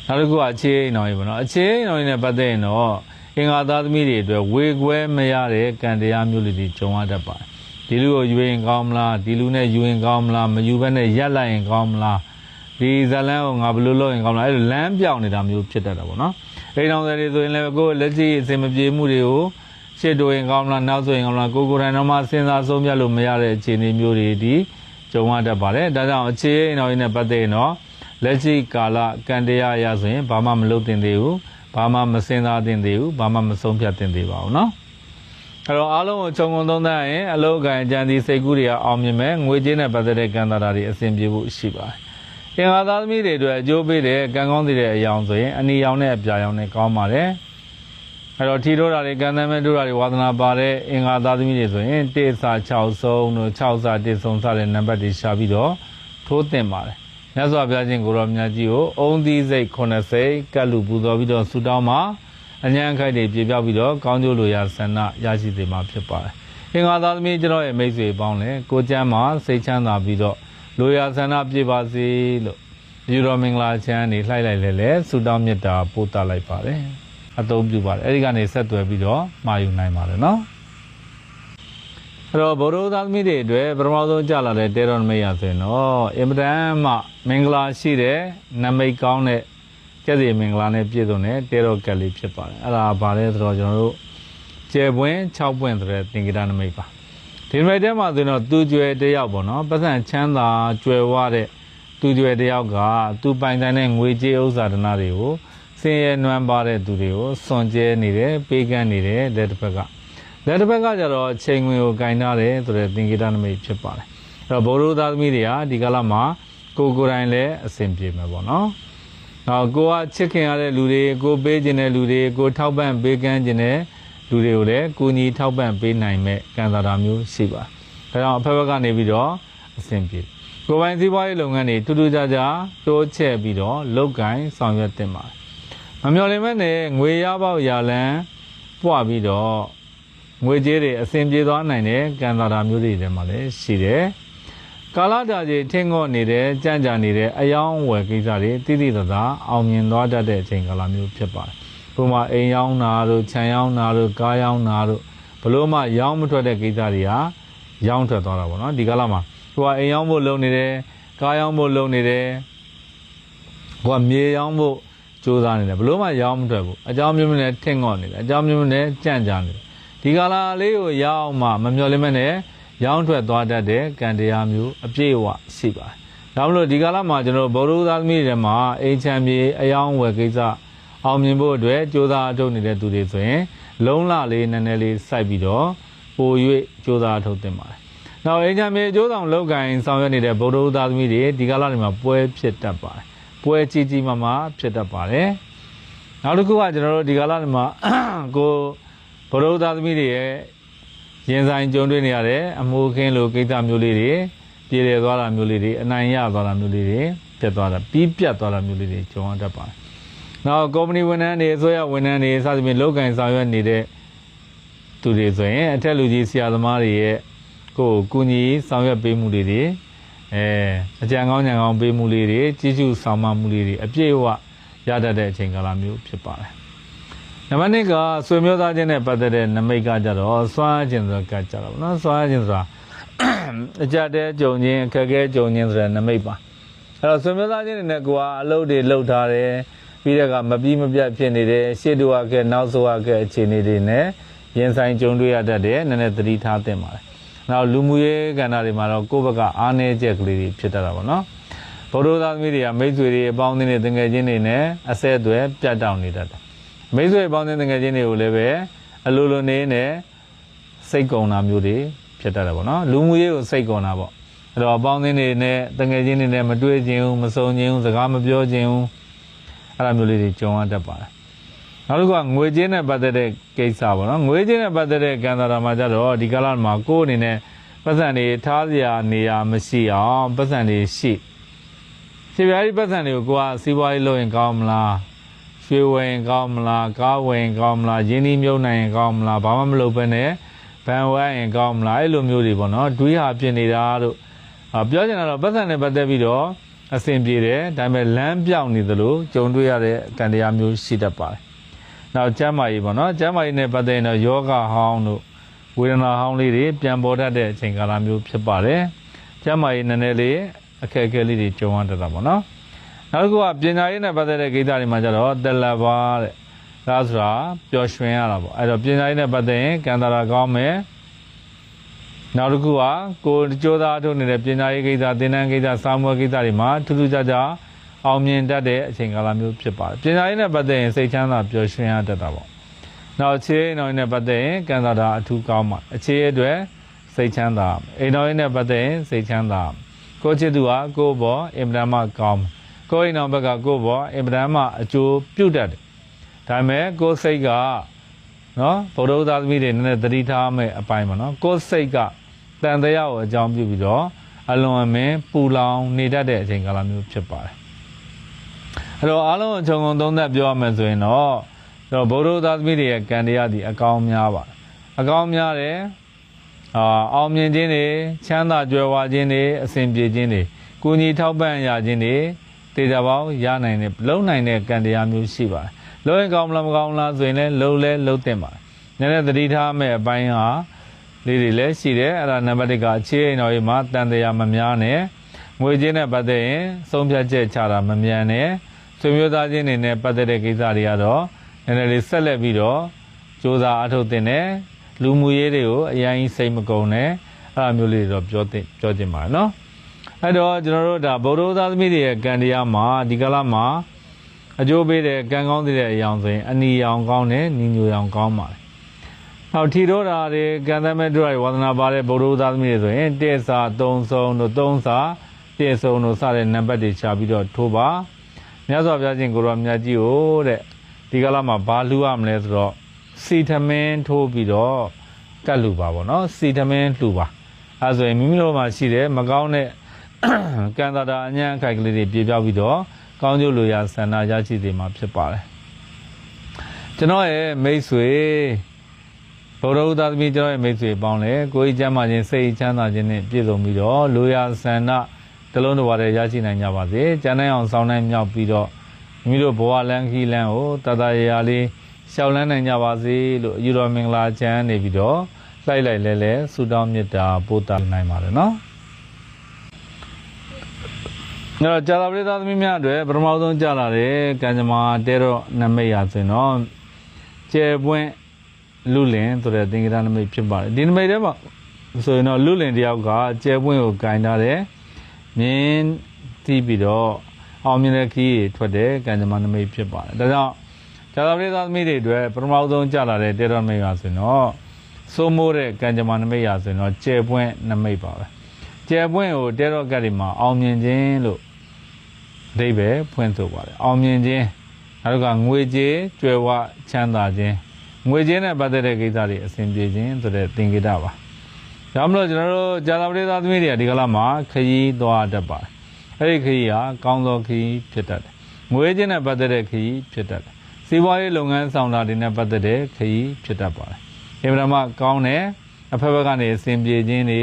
်နောက်တစ်ခုကအခြေအိမ်တော်ကြီးပေါ့နော်အခြေအိမ်တော်ကြီးနဲ့ပတ်သက်ရင်တော့အင်္ဂါသားသမီးတွေအတွက်ဝေခွဲမရတဲ့ကံတရားမျိုးတွေကြုံရတတ်ပါတယ်ဒီလူကိုယူရင်ကောင်းမလားဒီလူနဲ့ယူရင်ကောင်းမလားမယူဘဲနဲ့ရက်လိုက်ရင်ကောင်းမလားဒီဇလန်းကိုငါဘယ်လိုလုပ်ရင်ကောင်းမလားအဲ့လိုလမ်းပြောင်းနေတာမျိုးဖြစ်တတ်တာပေါ့နော်အိမ်တော်တွေဆိုရင်လည်းကိုယ်လက်ရှိအစင်မပြေမှုတွေကိုရှစ်တိုရင်ကောင်းမလားနောက်ဆိုရင်ကောင်းမလားကိုယ်တိုင်တော့မှစဉ်းစားဆုံးဖြတ်လို့မရတဲ့အခြေအနေမျိုးတွေဒီကြုံရတတ်ပါတယ်ဒါကြောင့်အခြေအိမ်တော်ကြီးနဲ့ပတ်သက်ရင်တော့လက်ရှိကာလကံတရားအရဆိုရင်ဘာမှမလုပ်သင့်သေးဘူးဘာမှမစဉ်းစားသင့်သေးဘူးဘာမှမဆုံးဖြတ်သင့်သေးပါဘူးเนาะအဲ့တော့အားလုံးကိုခြုံငုံသုံးသပ်ရင်အလုပ်ကိုင်ကြံစီစိတ်ကူးတွေကအောင်မြင်မယ်ငွေကြေးနဲ့ပတ်သက်တဲ့ကံတာတာတွေအဆင်ပြေဖို့ရှိပါတယ်အင်္ဂါသားသမီးတွေအတွက်အကျိုးပေးတဲ့ကံကောင်းတဲ့အရာဆိုရင်အနီရောင်နဲ့အပြာရောင်နဲ့ကောင်းပါတယ်အဲ့တော့ထီထိုးတာတွေကံသမ်းမဲ့တို့တာတွေဝါသနာပါတဲ့အင်္ဂါသားသမီးတွေဆိုရင်1စာ6ဆုံးတို့6စာ1ဆုံးစတဲ့နံပါတ်တွေရှာပြီးတော့ထိုးသင့်ပါတယ်မြတ်စွာဘုရားရှင်ကိုရောမြတ်ကြီးကိုအုံသီးစိတ်9စိတ်ကတ်လူပူဇော်ပြီးတော့ဆုတောင်းမှာအញ្ញံခိုက်တွေပြေပြောက်ပြီးတော့ကောင်းကျိုးလိုရာဆန္ဒရရှိစေမှာဖြစ်ပါတယ်အင်္ဂါသားသမီးကျွန်တော်ရဲ့မိတ်ဆွေပေါင်းလည်းကိုကျမ်းမှာစိတ်ချမ်းသာပြီးတော့လိုရာဆန္ဒပြည့်ပါစေလို့ယူတော်မင်္ဂလာချမ်းနေလှိုက်လိုက်လဲဆုတောင်းမေတ္တာပို့သလိုက်ပါတယ်အသုံးပြုပါတယ်အဲဒီကနေဆက်သွယ်ပြီးတော့မှာယူနိုင်ပါတယ်နော်အဲ့တော့ဗုဒ္ဓသားသမီးတွေအတွက်ပထမဆုံးကြာလာတဲ့တေရောနမိတ်ရဆိုရင်တော့အင်မတန်မှမင်္ဂလာရှိတဲ့နမိတ်ကောင်းတဲ့ကျက်စီမင်္ဂလာနဲ့ပြည့်စုံတဲ့တေရောကက်လေးဖြစ်ပါတယ်အဲ့ဒါဘာလဲဆိုတော့ကျွန်တော်တို့ကျယ်ပွင့်6ပွင့်ဆိုတဲ့သင်္ကေတနမိတ်ပါဒီနမိတ်ထဲမှာဆိုရင်တော့သူကျွယ်တယောက်ပေါ့နော်ပတ်စံချမ်းသာကျွယ်ဝတဲ့သူကျွယ်တယောက်ကသူပိုင်ဆိုင်တဲ့ငွေကြေးဥစ္စာဒနာတွေကိုဆင်းရဲနွမ်းပါတဲ့သူတွေကိုစွန့်ကြဲနေတယ်ပေးကမ်းနေတယ်လက်တစ်ဖက်ကကြတော့ချိန်ငွေကိုကင်ထားတယ်ဆိုတဲ့သင်္ကေတနမိတ်ဖြစ်ပါတယ်အဲ့တော့ဘိုးတို့သားသမီးတွေကဒီကာလမှာကိုယ်တိုင်လည်းအဆင်ပြေမှာပေါ့နော်နောက်ကိုကချစ်ခင်ရတဲ့လူတွေကိုပေးခြင်းတဲ့လူတွေကိုထောက်ပံ့ပေးကမ်းခြင်းတဲ့လူတွေကိုလည်းကိုညီထောက်ပံ့ပေးနိုင်မဲ့ကံစားတာမျိုးရှိပါတယ်ဒါကြောင့်အဖက်ဘက်ကနေပြီးတော့အဆင်ပြေကိုယ်ပိုင်စီးပွားရေးလုပ်ငန်းတွေထူးထူးခြားခြားတိုးချဲ့ပြီးတော့လုပ်ကိုင်ဆောင်ရွက်တင်ပါတယ်မမျှော်လင့်မဲ့နဲ့ငွေရပေါက်ရလန်းပွားပြီးတော့ငွေကြေးတွေအဆင်ပြေသွားနိုင်တဲ့ကံစားတာမျိုးတွေထဲမှာလည်းရှိတယ်ကာလတာကြီးထင်းငေါ့နေတဲ့ကြံ့ကြာနေတဲ့အယောင်းဝယ်ကိစ္စတွေတိတိကျကျအောင်မြင်သွားတတ်တဲ့အချိန်ကာလမျိုးဖြစ်ပါတယ်။ဘုံမှာအိမ်ရောင်းတာတို့ခြံရောင်းတာတို့ကားရောင်းတာတို့ဘလို့မှရောင်းမထွက်တဲ့ကိစ္စတွေဟာရောင်းထွက်သွားတာပေါ့နော်ဒီကာလမှာဟိုကအိမ်ရောင်းဖို့လုပ်နေတယ်ကားရောင်းဖို့လုပ်နေတယ်ဟိုကမြေရောင်းဖို့ကြိုးစားနေတယ်ဘလို့မှရောင်းမထွက်ဘူးအကြောင်းမျိုးမျိုးနဲ့ထင်းငေါ့နေတယ်အကြောင်းမျိုးမျိုးနဲ့ကြံ့ကြာနေတယ်ဒီကာလလေးကိုရအောင်မှမမျှော်လင့်မဲ့နဲ့ရောင်းထွက်သွားတတ်တဲ့ကံတရားမျိုးအပြည့်အဝရှိပါတယ်။ဒါမလို့ဒီကာလမှာကျွန်တော်ဗုဒ္ဓသားသမီးတွေမှာအိမ်ချမ်းမြေအယောင်းဝယ်ကိစ္စအောင်မြင်ဖို့အတွက်ကြိုးစားအထုတ်နေတဲ့သူတွေဆိုရင်လုံးလလေးနည်းနည်းလေးစိုက်ပြီးတော့ပို၍ကြိုးစားအထုတ်တင်ပါတယ်။နောက်အိမ်ချမ်းမြေအကျိုးဆောင်လောက်ကင်ဆောင်ရွက်နေတဲ့ဗုဒ္ဓသားသမီးတွေဒီကာလတွေမှာပွဲဖြစ်တတ်ပါတယ်။ပွဲကြီးကြီးမားမားဖြစ်တတ်ပါတယ်။နောက်တစ်ခုကကျွန်တော်တို့ဒီကာလတွေမှာကိုဗုဒ္ဓသားသမီးတွေရဲ့ရင်ဆိုင်ကြုံတွေ့နေရတဲ့အမှုခင်းလိုကိစ္စမျိုးလေးတွေပြည်လည်သွားတာမျိုးလေးတွေအနိုင်ရသွားတာမျိုးလေးတွေပြတ်သွားတာပြီးပြတ်သွားတာမျိုးလေးတွေကြုံရတတ်ပါတယ်။နောက်ကုမ္ပဏီဝန်ထမ်းတွေအစိုးရဝန်ထမ်းတွေစသဖြင့်လုပ်ကင်ဆောင်ရွက်နေတဲ့သူတွေဆိုရင်အထက်လူကြီးဆရာသမားတွေရဲ့ကိုယ်ကူညီဆောင်ရွက်ပေးမှုတွေအကြံကောင်းဉာဏ်ကောင်းပေးမှုလေးတွေကြီးစုဆောင်မမှုလေးတွေအပြည့်အဝရတတ်တဲ့အချိန်ကာလမျိုးဖြစ်ပါတယ်။နံပါတ်2ကဆွေမျိုးသားချင်းနဲ့ပတ်သက်တဲ့နမိတ်ကကြတော့စွမ်းခြင်းဆိုတာကကြတော့ဗောနော်စွမ်းခြင်းဆိုတာ အကြတဲ့ကြုံချင်းအခက်အခဲကြုံချင်းဆိုတဲ့နမိတ်ပါအဲ့တော့ဆွေမျိုးသားချင်းတွေနဲ့ကိုကအလုပ်တွေလုပ်ထားတယ်ပြီးတဲ့ကမပြီးမပြတ်ဖြစ်နေတယ်ရှေ့တို့ကနောက်ဆိုကအခြေအနေတွေနဲ့ရင်ဆိုင်ကြုံတွေ့ရတတ်တယ်နည်းနည်းသတိထားသင့်ပါတယ်နောက်လူမှုရေးကဏ္ဍတွေမှာတော့ကိုယ့်ဘက်ကအားနည်းချက်ကလေးတွေဖြစ်တတ်တာပေါ့နော်ဘုရားသားသမီးတွေကမိတ်ဆွေတွေအပေါင်းအသင်းတွေတငယ်ချင်းတွေနဲ့အဆက်အသွယ်ပြတ်တောက်နေတတ်တယ်မိတ်ဆွေအပေါင်းအသင်းတငယ်ချင်းတွေကိုလည်းပဲအလိုလိုနေနဲ့စိတ်ကုန်တာမျိုးတွေဖြစ်တတ်တယ်ပေါ့နော်လူမှုရေးကိုစိတ်ကုန်တာပေါ့အဲ့တော့အပေါင်းအသင်းတွေနဲ့တငယ်ချင်းတွေနဲ့မတွေ့ခြင်းဘူးမဆုံခြင်းဘူးစကားမပြောခြင်းဘူးအဲ့လိုမျိုးလေးတွေကြုံရတတ်ပါတယ်နောက်တစ်ခုကငွေကြေးနဲ့ပတ်သက်တဲ့ကိစ္စပေါ့နော်ငွေကြေးနဲ့ပတ်သက်တဲ့ကံတာမှာကြတော့ဒီကာလမှာကိုယ်အနေနဲ့ပတ်စံတွေထားစရာနေရာမရှိအောင်ပတ်စံတွေရှိပြပြရီပတ်စံတွေကိုကိုကစီးပွားရေးလုပ်ရင်ကောင်းမလားရွှေဝယ်ကောင်းမလားကားဝယ်ကောင်းမလားရင်းနှီးမြှုပ်နှံရင်ကောင်းမလားဘာမှမလုပ်ဘဲနဲ့ဘဏ်ဝယ်ရင်ကောင်းမလားအဲ့လိုမျိုးတွေပေါ့နော်တွေးဟာဖြစ်နေတာလို့ပြောချင်တာတော့ပတ်စံနဲ့ပတ်သက်ပြီးတော့အဆင်ပြေတယ်ဒါပေမဲ့လမ်းပြောင်းနေသလိုကြုံတွေ့ရတဲ့ကံတရားမျိုးရှိတတ်ပါတယ်နောက်ကျမ်းမာရေးပေါ့နော်ကျမ်းမာရေးနဲ့ပတ်သက်ရင်တော့ယောဂဟောင်းတို့ဝေဒနာဟောင်းလေးတွေပြန်ပေါ်တတ်တဲ့အချိန်ကာလမျိုးဖြစ်ပါတယ်ကျမ်းမာရေးနည်းနည်းလေးအခက်အခဲလေးတွေကြုံရတတ်တာပေါ့နော်နောက်တစ်ခုကပညာရေးနဲ့ပတ်သက်တဲ့ကိစ္စတွေမှာကျတော့တက်လက်ပါတဲ့ဒါဆိုတာပျော်ရွှင်ရတာပေါ့အဲ့တော့ပညာရေးနဲ့ပတ်သက်ရင်ကံတာရာကောင်းမယ်နောက်တစ်ခုကကိုကြိုးစားထုတ်နေတဲ့ပညာရေးကိစ္စသင်တန်းကိစ္စစာမွေးကိစ္စတွေမှာထူးထူးခြားခြားအောင်မြင်တတ်တဲ့အချိန်ကာလမျိုးဖြစ်ပါတယ်ပညာရေးနဲ့ပတ်သက်ရင်စိတ်ချမ်းသာပျော်ရွှင်ရတတ်တာပေါ့နောက်အခြေအိမ်တော်နဲ့ပတ်သက်ရင်ကံတာရာအထူးကောင်းပါအခြေအတွက်စိတ်ချမ်းသာအိမ်တော်နဲ့ပတ်သက်ရင်စိတ်ချမ်းသာကိုချစ်သူကကိုယ့်ဘောအင်မတန်မှကောင်းကိုယ်အိမ်တော်ဘက်ကကိုယ့်ဘောအင်မတန်မှအကျိုးပြုတတ်တယ်ဒါပေမဲ့ကိုယ်စိတ်ကနော်ဗုဒ္ဓသာသမီတွေနည်းနည်းသတိထားမယ်အပိုင်းပါနော်ကိုယ်စိတ်ကတန်တရားကိုအကြောင်းပြုပြီးတော့အလွန်အမင်းပူလောင်နေတတ်တဲ့အချိန်ကာလမျိုးဖြစ်ပါတယ်အဲ့တော့အားလုံးအချုံငုံသုံးသပ်ပြောရမယ်ဆိုရင်တော့ဗုဒ္ဓသာသမီတွေရဲ့ကံတရားဒီအကောင်းများပါတယ်အကောင်းများတယ်အောင်မြင်ခြင်းတွေချမ်းသာကြွယ်ဝခြင်းတွေအစဉ်ပြေခြင်းတွေကုညီထောက်ပံ့ရခြင်းတွေတေချာပေါင်းရနိုင်တဲ့လုံနိုင်တဲ့ကံတရားမျိုးရှိပါတယ်လုံရင်ကောင်းမလားမကောင်းလားဆိုရင်လည်းလုံလဲလုံသင့်ပါတယ်နည်းနည်းသတိထားမယ်အပိုင်းဟာလေးတွေလည်းရှိတယ်အဲ့ဒါနံပါတ်1ကအခြေအိမ်တော်ကြီးမှာတန်တရားမများနဲ့ငွေကြေးနဲ့ပတ်သက်ရင်ဆုံးဖြတ်ချက်ချတာမမြန်နဲ့ဆွေမျိုးသားချင်းတွေနဲ့ပတ်သက်တဲ့ကိစ္စတွေကတော့နည်းနည်းလေးဆက်လက်ပြီးတော့စူးစမ်းအထောက်တင်တယ်လူမှုရေးတွေကိုအရင်စိတ်မကုန်နဲ့အဲ့လိုမျိုးလေးတွေတော့ပြောချင်ပါတယ်နော်အဲ့တော့ကျွန်တော်တို့ဒါဗုဒ္ဓသာသမီတွေရဲ့ကံတရားမှာဒီကလာမှာအကျိုးပေးတဲ့ကံကောင်းတဲ့အရာဆိုရင်အနီရောင်ကောင်းတယ်ညီညွတ်ရောင်ကောင်းပါတယ်နောက်ထီတော့တာတွေကံသမက်တို့ရဝါသနာပါတဲ့ဗုဒ္ဓသာသမီတွေဆိုရင်1စာ3ဆုံးတို့3စာ1ဆုံးတို့စတဲ့နံပါတ်တွေချပြီးတော့ထိုးပါမြတ်စွာဘုရားရှင်ကိုရောမြတ်ကြီးကိုတဲ့ဒီကလာမှာဘာလူရမလဲဆိုတော့စီထမင်းထိုးပြီးတော့ကတ်လူပါပေါ့နော်စီထမင်းလှူပါအဲဆိုရင်မိမိတို့မှာရှိတဲ့မကောင်းတဲ့ကံတာအညံ့အခိုက်ကလေးတွေပြေပြောက်ပြီးတော့ကောင်းကျိုးလိုရာဆန္ဒရရှိစေမှာဖြစ်ပါတယ်ကျွန်တော်ရဲ့မိတ်ဆွေဗုဒ္ဓဥဒ္ဒသမီးကျွန်တော်ရဲ့မိတ်ဆွေပေါင်းလေကိုယ်ကြီးကျမ်းမာခြင်းစိတ်ချမ်းသာခြင်းနဲ့ပြည့်စုံပြီးတော့လိုရာဆန္ဒတလုံးတစ်ပါးတည်းရရှိနိုင်ကြပါစေကျမ်းနိုင်အောင်ဆောင်းနိုင်မြောက်ပြီးတော့မိမိတို့ဘဝလန်းခီးလန်းကိုတတရရာလေးရှောက်လန်းနိုင်ကြပါစေလို့အယူတော်မင်္ဂလာချမ်းနေပြီးတော့လိုက်လဲဆုတောင်းမေတ္တာပို့သနိုင်ပါတယ်နော်အဲ့တော့ကြာသာပရိသတ်သမီးများအတွက်ပထမဆုံးကြာလာတဲ့ကံကြမ္မာတဲတော့နမိတ်ရဆိုရင်တော့ကျဲပွင့်လူလင်ဆိုတဲ့သင်္ကေတနမိတ်ဖြစ်ပါတယ်ဒီနမိတ်ထဲမှာဆိုရင်တော့လူလင်တယောက်ကကျဲပွင့်ကိုကင်ထားတယ်မြင်းတီးပြီးတော့အောင်မြင်တဲ့ခီးထွက်တဲ့ကံကြမ္မာနမိတ်ဖြစ်ပါတယ်ဒါကြောင့်ကြာသာပရိသတ်သမီးတွေအတွက်ပထမဆုံးကြာလာတဲ့တဲတော့နမိတ်ရဆိုရင်တော့စိုးမိုးတဲ့ကံကြမ္မာနမိတ်ရဆိုရင်တော့ကျဲပွင့်နမိတ်ပါပဲကျဲပွင့်ကိုတဲတော့ကတ်ဒီမှာအောင်မြင်ခြင်းလို့အဓိပ္ပာယ်ဖွင့်ဆိုပါတယ်အောင်မြင်ခြင်းနောက်ကငွေကြေးကြွယ်ဝချမ်းသာခြင်းငွေကြေးနဲ့ပတ်သက်တဲ့ကိစ္စတွေအဆင်ပြေခြင်းဆိုတဲ့သင်္ကေတပါဒါမှမဟုတ်ကျွန်တော်တို့ကြာသာပရိသတ်သမီးတွေကဒီကလာမှာခရီးသွားတတ်ပါတယ်အဲ့ဒီခရီးဟာကောင်းသောခရီးဖြစ်တတ်တယ်ငွေကြေးနဲ့ပတ်သက်တဲ့ခရီးဖြစ်တတ်တယ်စီးပွားရေးလုပ်ငန်းဆောင်တာတွေနဲ့ပတ်သက်တဲ့ခရီးဖြစ်တတ်ပါတယ်အင်မတန်မှကောင်းတဲ့အဖက်ဖက်ကနေအဆင်ပြေခြင်းတွေက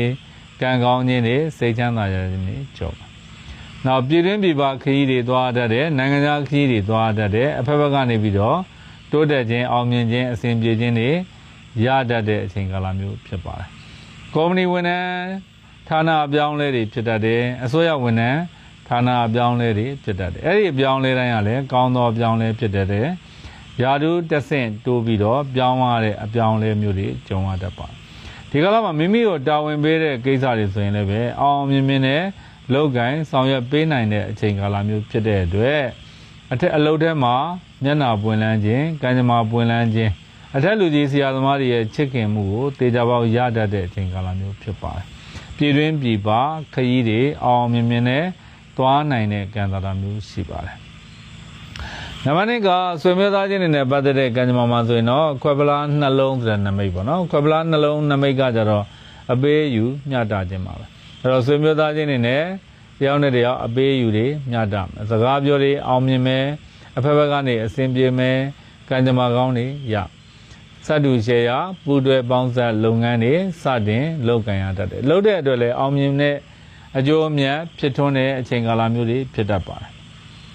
ံကောင်းခြင်းတွေစိတ်ချမ်းသာရခြင်းတွေကြောက်နောက်ပြည်တွင်းပြည်ပခရီးတွေသွားတတ်တယ်နိုင်ငံခြားခရီးတွေသွားတတ်တယ်အဖက်ဖက်ကနေပြီးတော့တိုးတက်ခြင်းအောင်မြင်ခြင်းအစဉ်ပြေခြင်းတွေရတတ်တဲ့အချိန်ကာလမျိုးဖြစ်ပါတယ်ကုမ္ပဏီဝန်ထမ်း ဌာနအပြောင်းလဲတွေဖြစ်တတ်တယ်အစိုးရဝန်ထမ်းဌာနအပြောင်းလဲတွေဖြစ်တတ်တယ်အဲ့ဒီအပြောင်းလဲတိုင်းကလည်းကောင်းသောအပြောင်းလဲဖြစ်တတ်တယ်ယာတုတက်ဆင့်တိုးပြီးတော့ပြောင်းရတဲ့အပြောင်းလဲမျိုးတွေကြုံရတတ်ပါတယ်ဒီကလာမှာမိမိကိုတာဝန်ပေးတဲ့ကိစ္စတွေဆိုရင်လည်းပဲအောင်မြင်မြင်နဲ့လောက်ကိုင်းဆောင်ရွက်ပေးနိုင်တဲ့အချိန်ကာလမျိုးဖြစ်တဲ့အတွက်အထက်အလုပ်ထဲမှာမျက်နှာပွင့်လန်းခြင်းကံကြမ္မာပွင့်လန်းခြင်းအထက်လူကြီးဆရာသမားတွေရဲ့ချစ်ခင်မှုကိုတေချာပေါက်ရတတ်တဲ့အချိန်ကာလမျိုးဖြစ်ပါတယ်ပြည်တွင်းပြည်ပခရီးတွေအောင်မြင်မြင်နဲ့သွားနိုင်တဲ့ကံသာတာမျိုးရှိပါတယ်နံပါတ်1ကဆွေမျိုးသားချင်းတွေနဲ့ပတ်သက်တဲ့ကံကြမ္မာမှာဆိုရင်တော့ခွဲပလားနှလုံးဆိုတဲ့နမိတ်ပေါ့နော်ခွဲပလားနှလုံးနမိတ်ကကြတော့အပေးယူမျှတခြင်းပါပဲအဲ့တော့ဆွေမျိုးသားချင်းတွေနဲ့တယောက်နဲ့တယောက်အပေးယူတွေမျှတမယ်စကားပြောတွေအောင်မြင်မယ်အဖက်ဖက်ကနေအစဉ်ပြေမယ်ကံကြမ္မာကောင်းတွေရစတုရှေယပူတွဲပေါင်းဆက်လုပ်ငန်းတွေစတင်လုပ်ကိုင်ရတတ်တယ်လုပ်တဲ့အတွက်လည်းအောင်မြင်တဲ့အကျိုးအမြတ်ဖြစ်ထွန်းတဲ့အချိန်ကာလမျိုးတွေဖြစ်တတ်ပါတယ်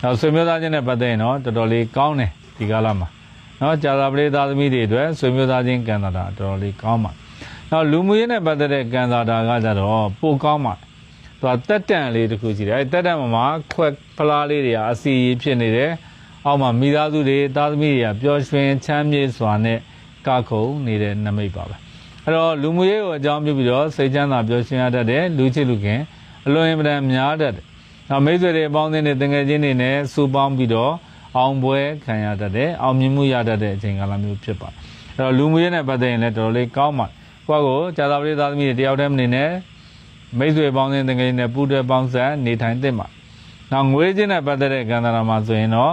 နောက်ဆွေမျိုးသားချင်းနဲ့ပတ်သက်ရင်တော့တော်တော်လေးကောင်းတယ်ဒီကာလမှာနော်ကြာသာပရိသသမီးတွေအတွက်ဆွေမျိုးသားချင်းကံသာတာတော်တော်လေးကောင်းပါနောက်လူမှုရေးနဲ့ပတ်သက်တဲ့ကံသာတာကကြတော့ပိုကောင်းပါသူကတက်တန့်လေးတစ်ခုရှိတယ်အဲတက်တန့်မှာခွက်ဖလားလေးတွေကအစီအည်ဖြစ်နေတယ်အောက်မှာမိသားစုတွေသားသမီးတွေကပျော်ရွှင်ချမ်းမြေ့စွာနဲ့ကခုန်နေတဲ့နမိတ်ပါပဲအဲ့တော့လူမှုရေးကိုအကြောင်းပြုပြီးတော့စိတ်ချမ်းသာပျော်ရွှင်ရတတ်တယ်လူချစ်လူခင်အလွန်အင်မတန်များတတ်တယ်နောက်မိတ်ဆွေတွေအပေါင်းအသင်းတွေတငယ်ချင်းတွေနဲ့စုပေါင်းပြီးတော့အောင်ပွဲခံရတတ်တယ်အောင်မြင်မှုရတတ်တဲ့အချိန်ကာလမျိုးဖြစ်ပါတယ်အဲ့တော့လူမှုရေးနဲ့ပတ်သက်ရင်လည်းတော်တော်လေးကောင်းပါတယ်ကိုကြာသာပရိသသမီးတွေတယောက်တည်းမနေနဲ့မိတ်ဆွေပေါင်းတဲ့တကယ်နဲ့ပူးတွဲပေါင်းဆက်နေထိုင်သင့်ပါနောက်ငွေချင်းနဲ့ပတ်သက်တဲ့ကံတာမှာဆိုရင်တော့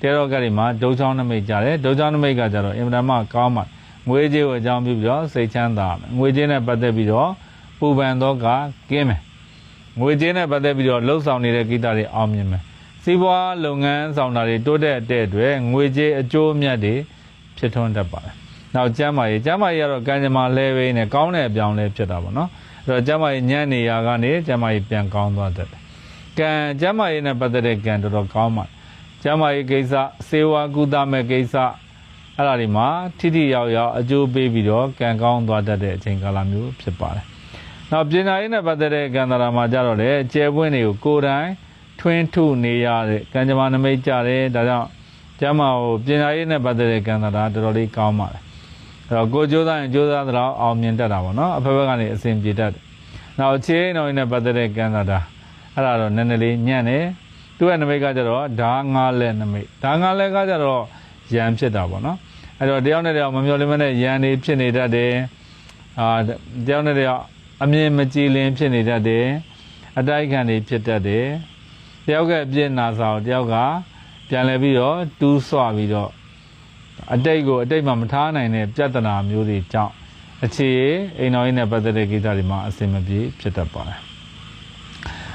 တဲရောကတွေမှာဒုံချောင်းနမိတ်ကြတယ်ဒုံချောင်းနမိတ်ကကြတော့အင်မတန်မှကောင်းပါငွေကြေးကိုအကြောင်းပြုပြီးတော့စိတ်ချမ်းသာမယ်ငွေကြေးနဲ့ပတ်သက်ပြီးတော့ပူပန်တော့ကကင်းမယ်ငွေကြေးနဲ့ပတ်သက်ပြီးတော့လှုပ်ဆောင်နေတဲ့ကိစ္စတွေအောင်မြင်မယ်စီးပွားလုပ်ငန်းဆောင်တာတွေတိုးတက်တဲ့အတွက်ငွေကြေးအကျိုးအမြတ်တွေဖြစ်ထွန်းတတ်ပါတယ်နောက်ကျမ်းမာရေးကတော့ကံကြမ္မာလဲဝေးနဲ့ကောင်းတဲ့အပြောင်းလဲဖြစ်တာပေါ့နော်အဲ့တော့ကျမ်းမာရေးညံ့နေရကနေကျမ်းမာရေးပြန်ကောင်းသွားတတ်တယ်ကံကျမ်းမာရေးနဲ့ပတ်သက်တဲ့ကံတော်တော်ကောင်းပါကျမ်းမာရေးကိစ္စစေဝါကုသမဲ့ကိစ္စအဲ့ဒါတွေမှာထိထိရောက်ရောက်အကျိုးပေးပြီးတော့ကံကောင်းသွားတတ်တဲ့အချိန်ကာလမျိုးဖြစ်ပါတယ်နောက်ပညာရေးနဲ့ပတ်သက်တဲ့ကံတာမှာကြတော့လေကျဲပွင့်တွေကိုကိုယ်တိုင်ထွင်းထုနေရတဲ့ကံကြမ္မာနမိတ်ကြတယ်ဒါကြောင့်ကျမ်းမာကိုပညာရေးနဲ့ပတ်သက်တဲ့ကံတာတော်တော်လေးကောင်းပါတယ်အဲ့တော့ကိုကြိုးစားရင်ကြိုးစားတော့အောင်မြင်တတ်တာပေါ့နော်အဖက်ဖက်ကနေအစဉ်ပြေတတ်တယ်နောက်အခြေအနေနဲ့ပတ်သက်တဲ့ကံတာအဲ့ဒါတော့နည်းနည်းလေးညံ့တယ်သူ့ရဲ့နမိတ်ကကြတော့ဓာငါးလက်နမိတ်ဓာငါးလက်ကကြတော့ရံဖြစ်တာပေါ့နော်အဲ့တော့တယောက်နဲ့တယောက်မမျှော်လင့်မနဲ့ရံနေဖြစ်နေတတ်တယ်တယောက်နဲ့တယောက်အမြင်မကြည်လင်ဖြစ်နေတတ်တယ်အတိုက်ခံတွေဖြစ်တတ်တယ်တယောက်ကပြည့်နာဆောင်တယောက်ကပြန်လဲပြီးတော့တူးဆွပြီးတော့အတိတ်ကိုအတိတ်မှာမထားနိုင်တဲ့ပြဿနာမျိုးတွေကြောင့်အခြေအိမ်တော်ကြီးနဲ့ပတ်သက်တဲ့ကိစ္စတွေမှာအဆင်မပြေဖြစ်တတ်ပါတယ်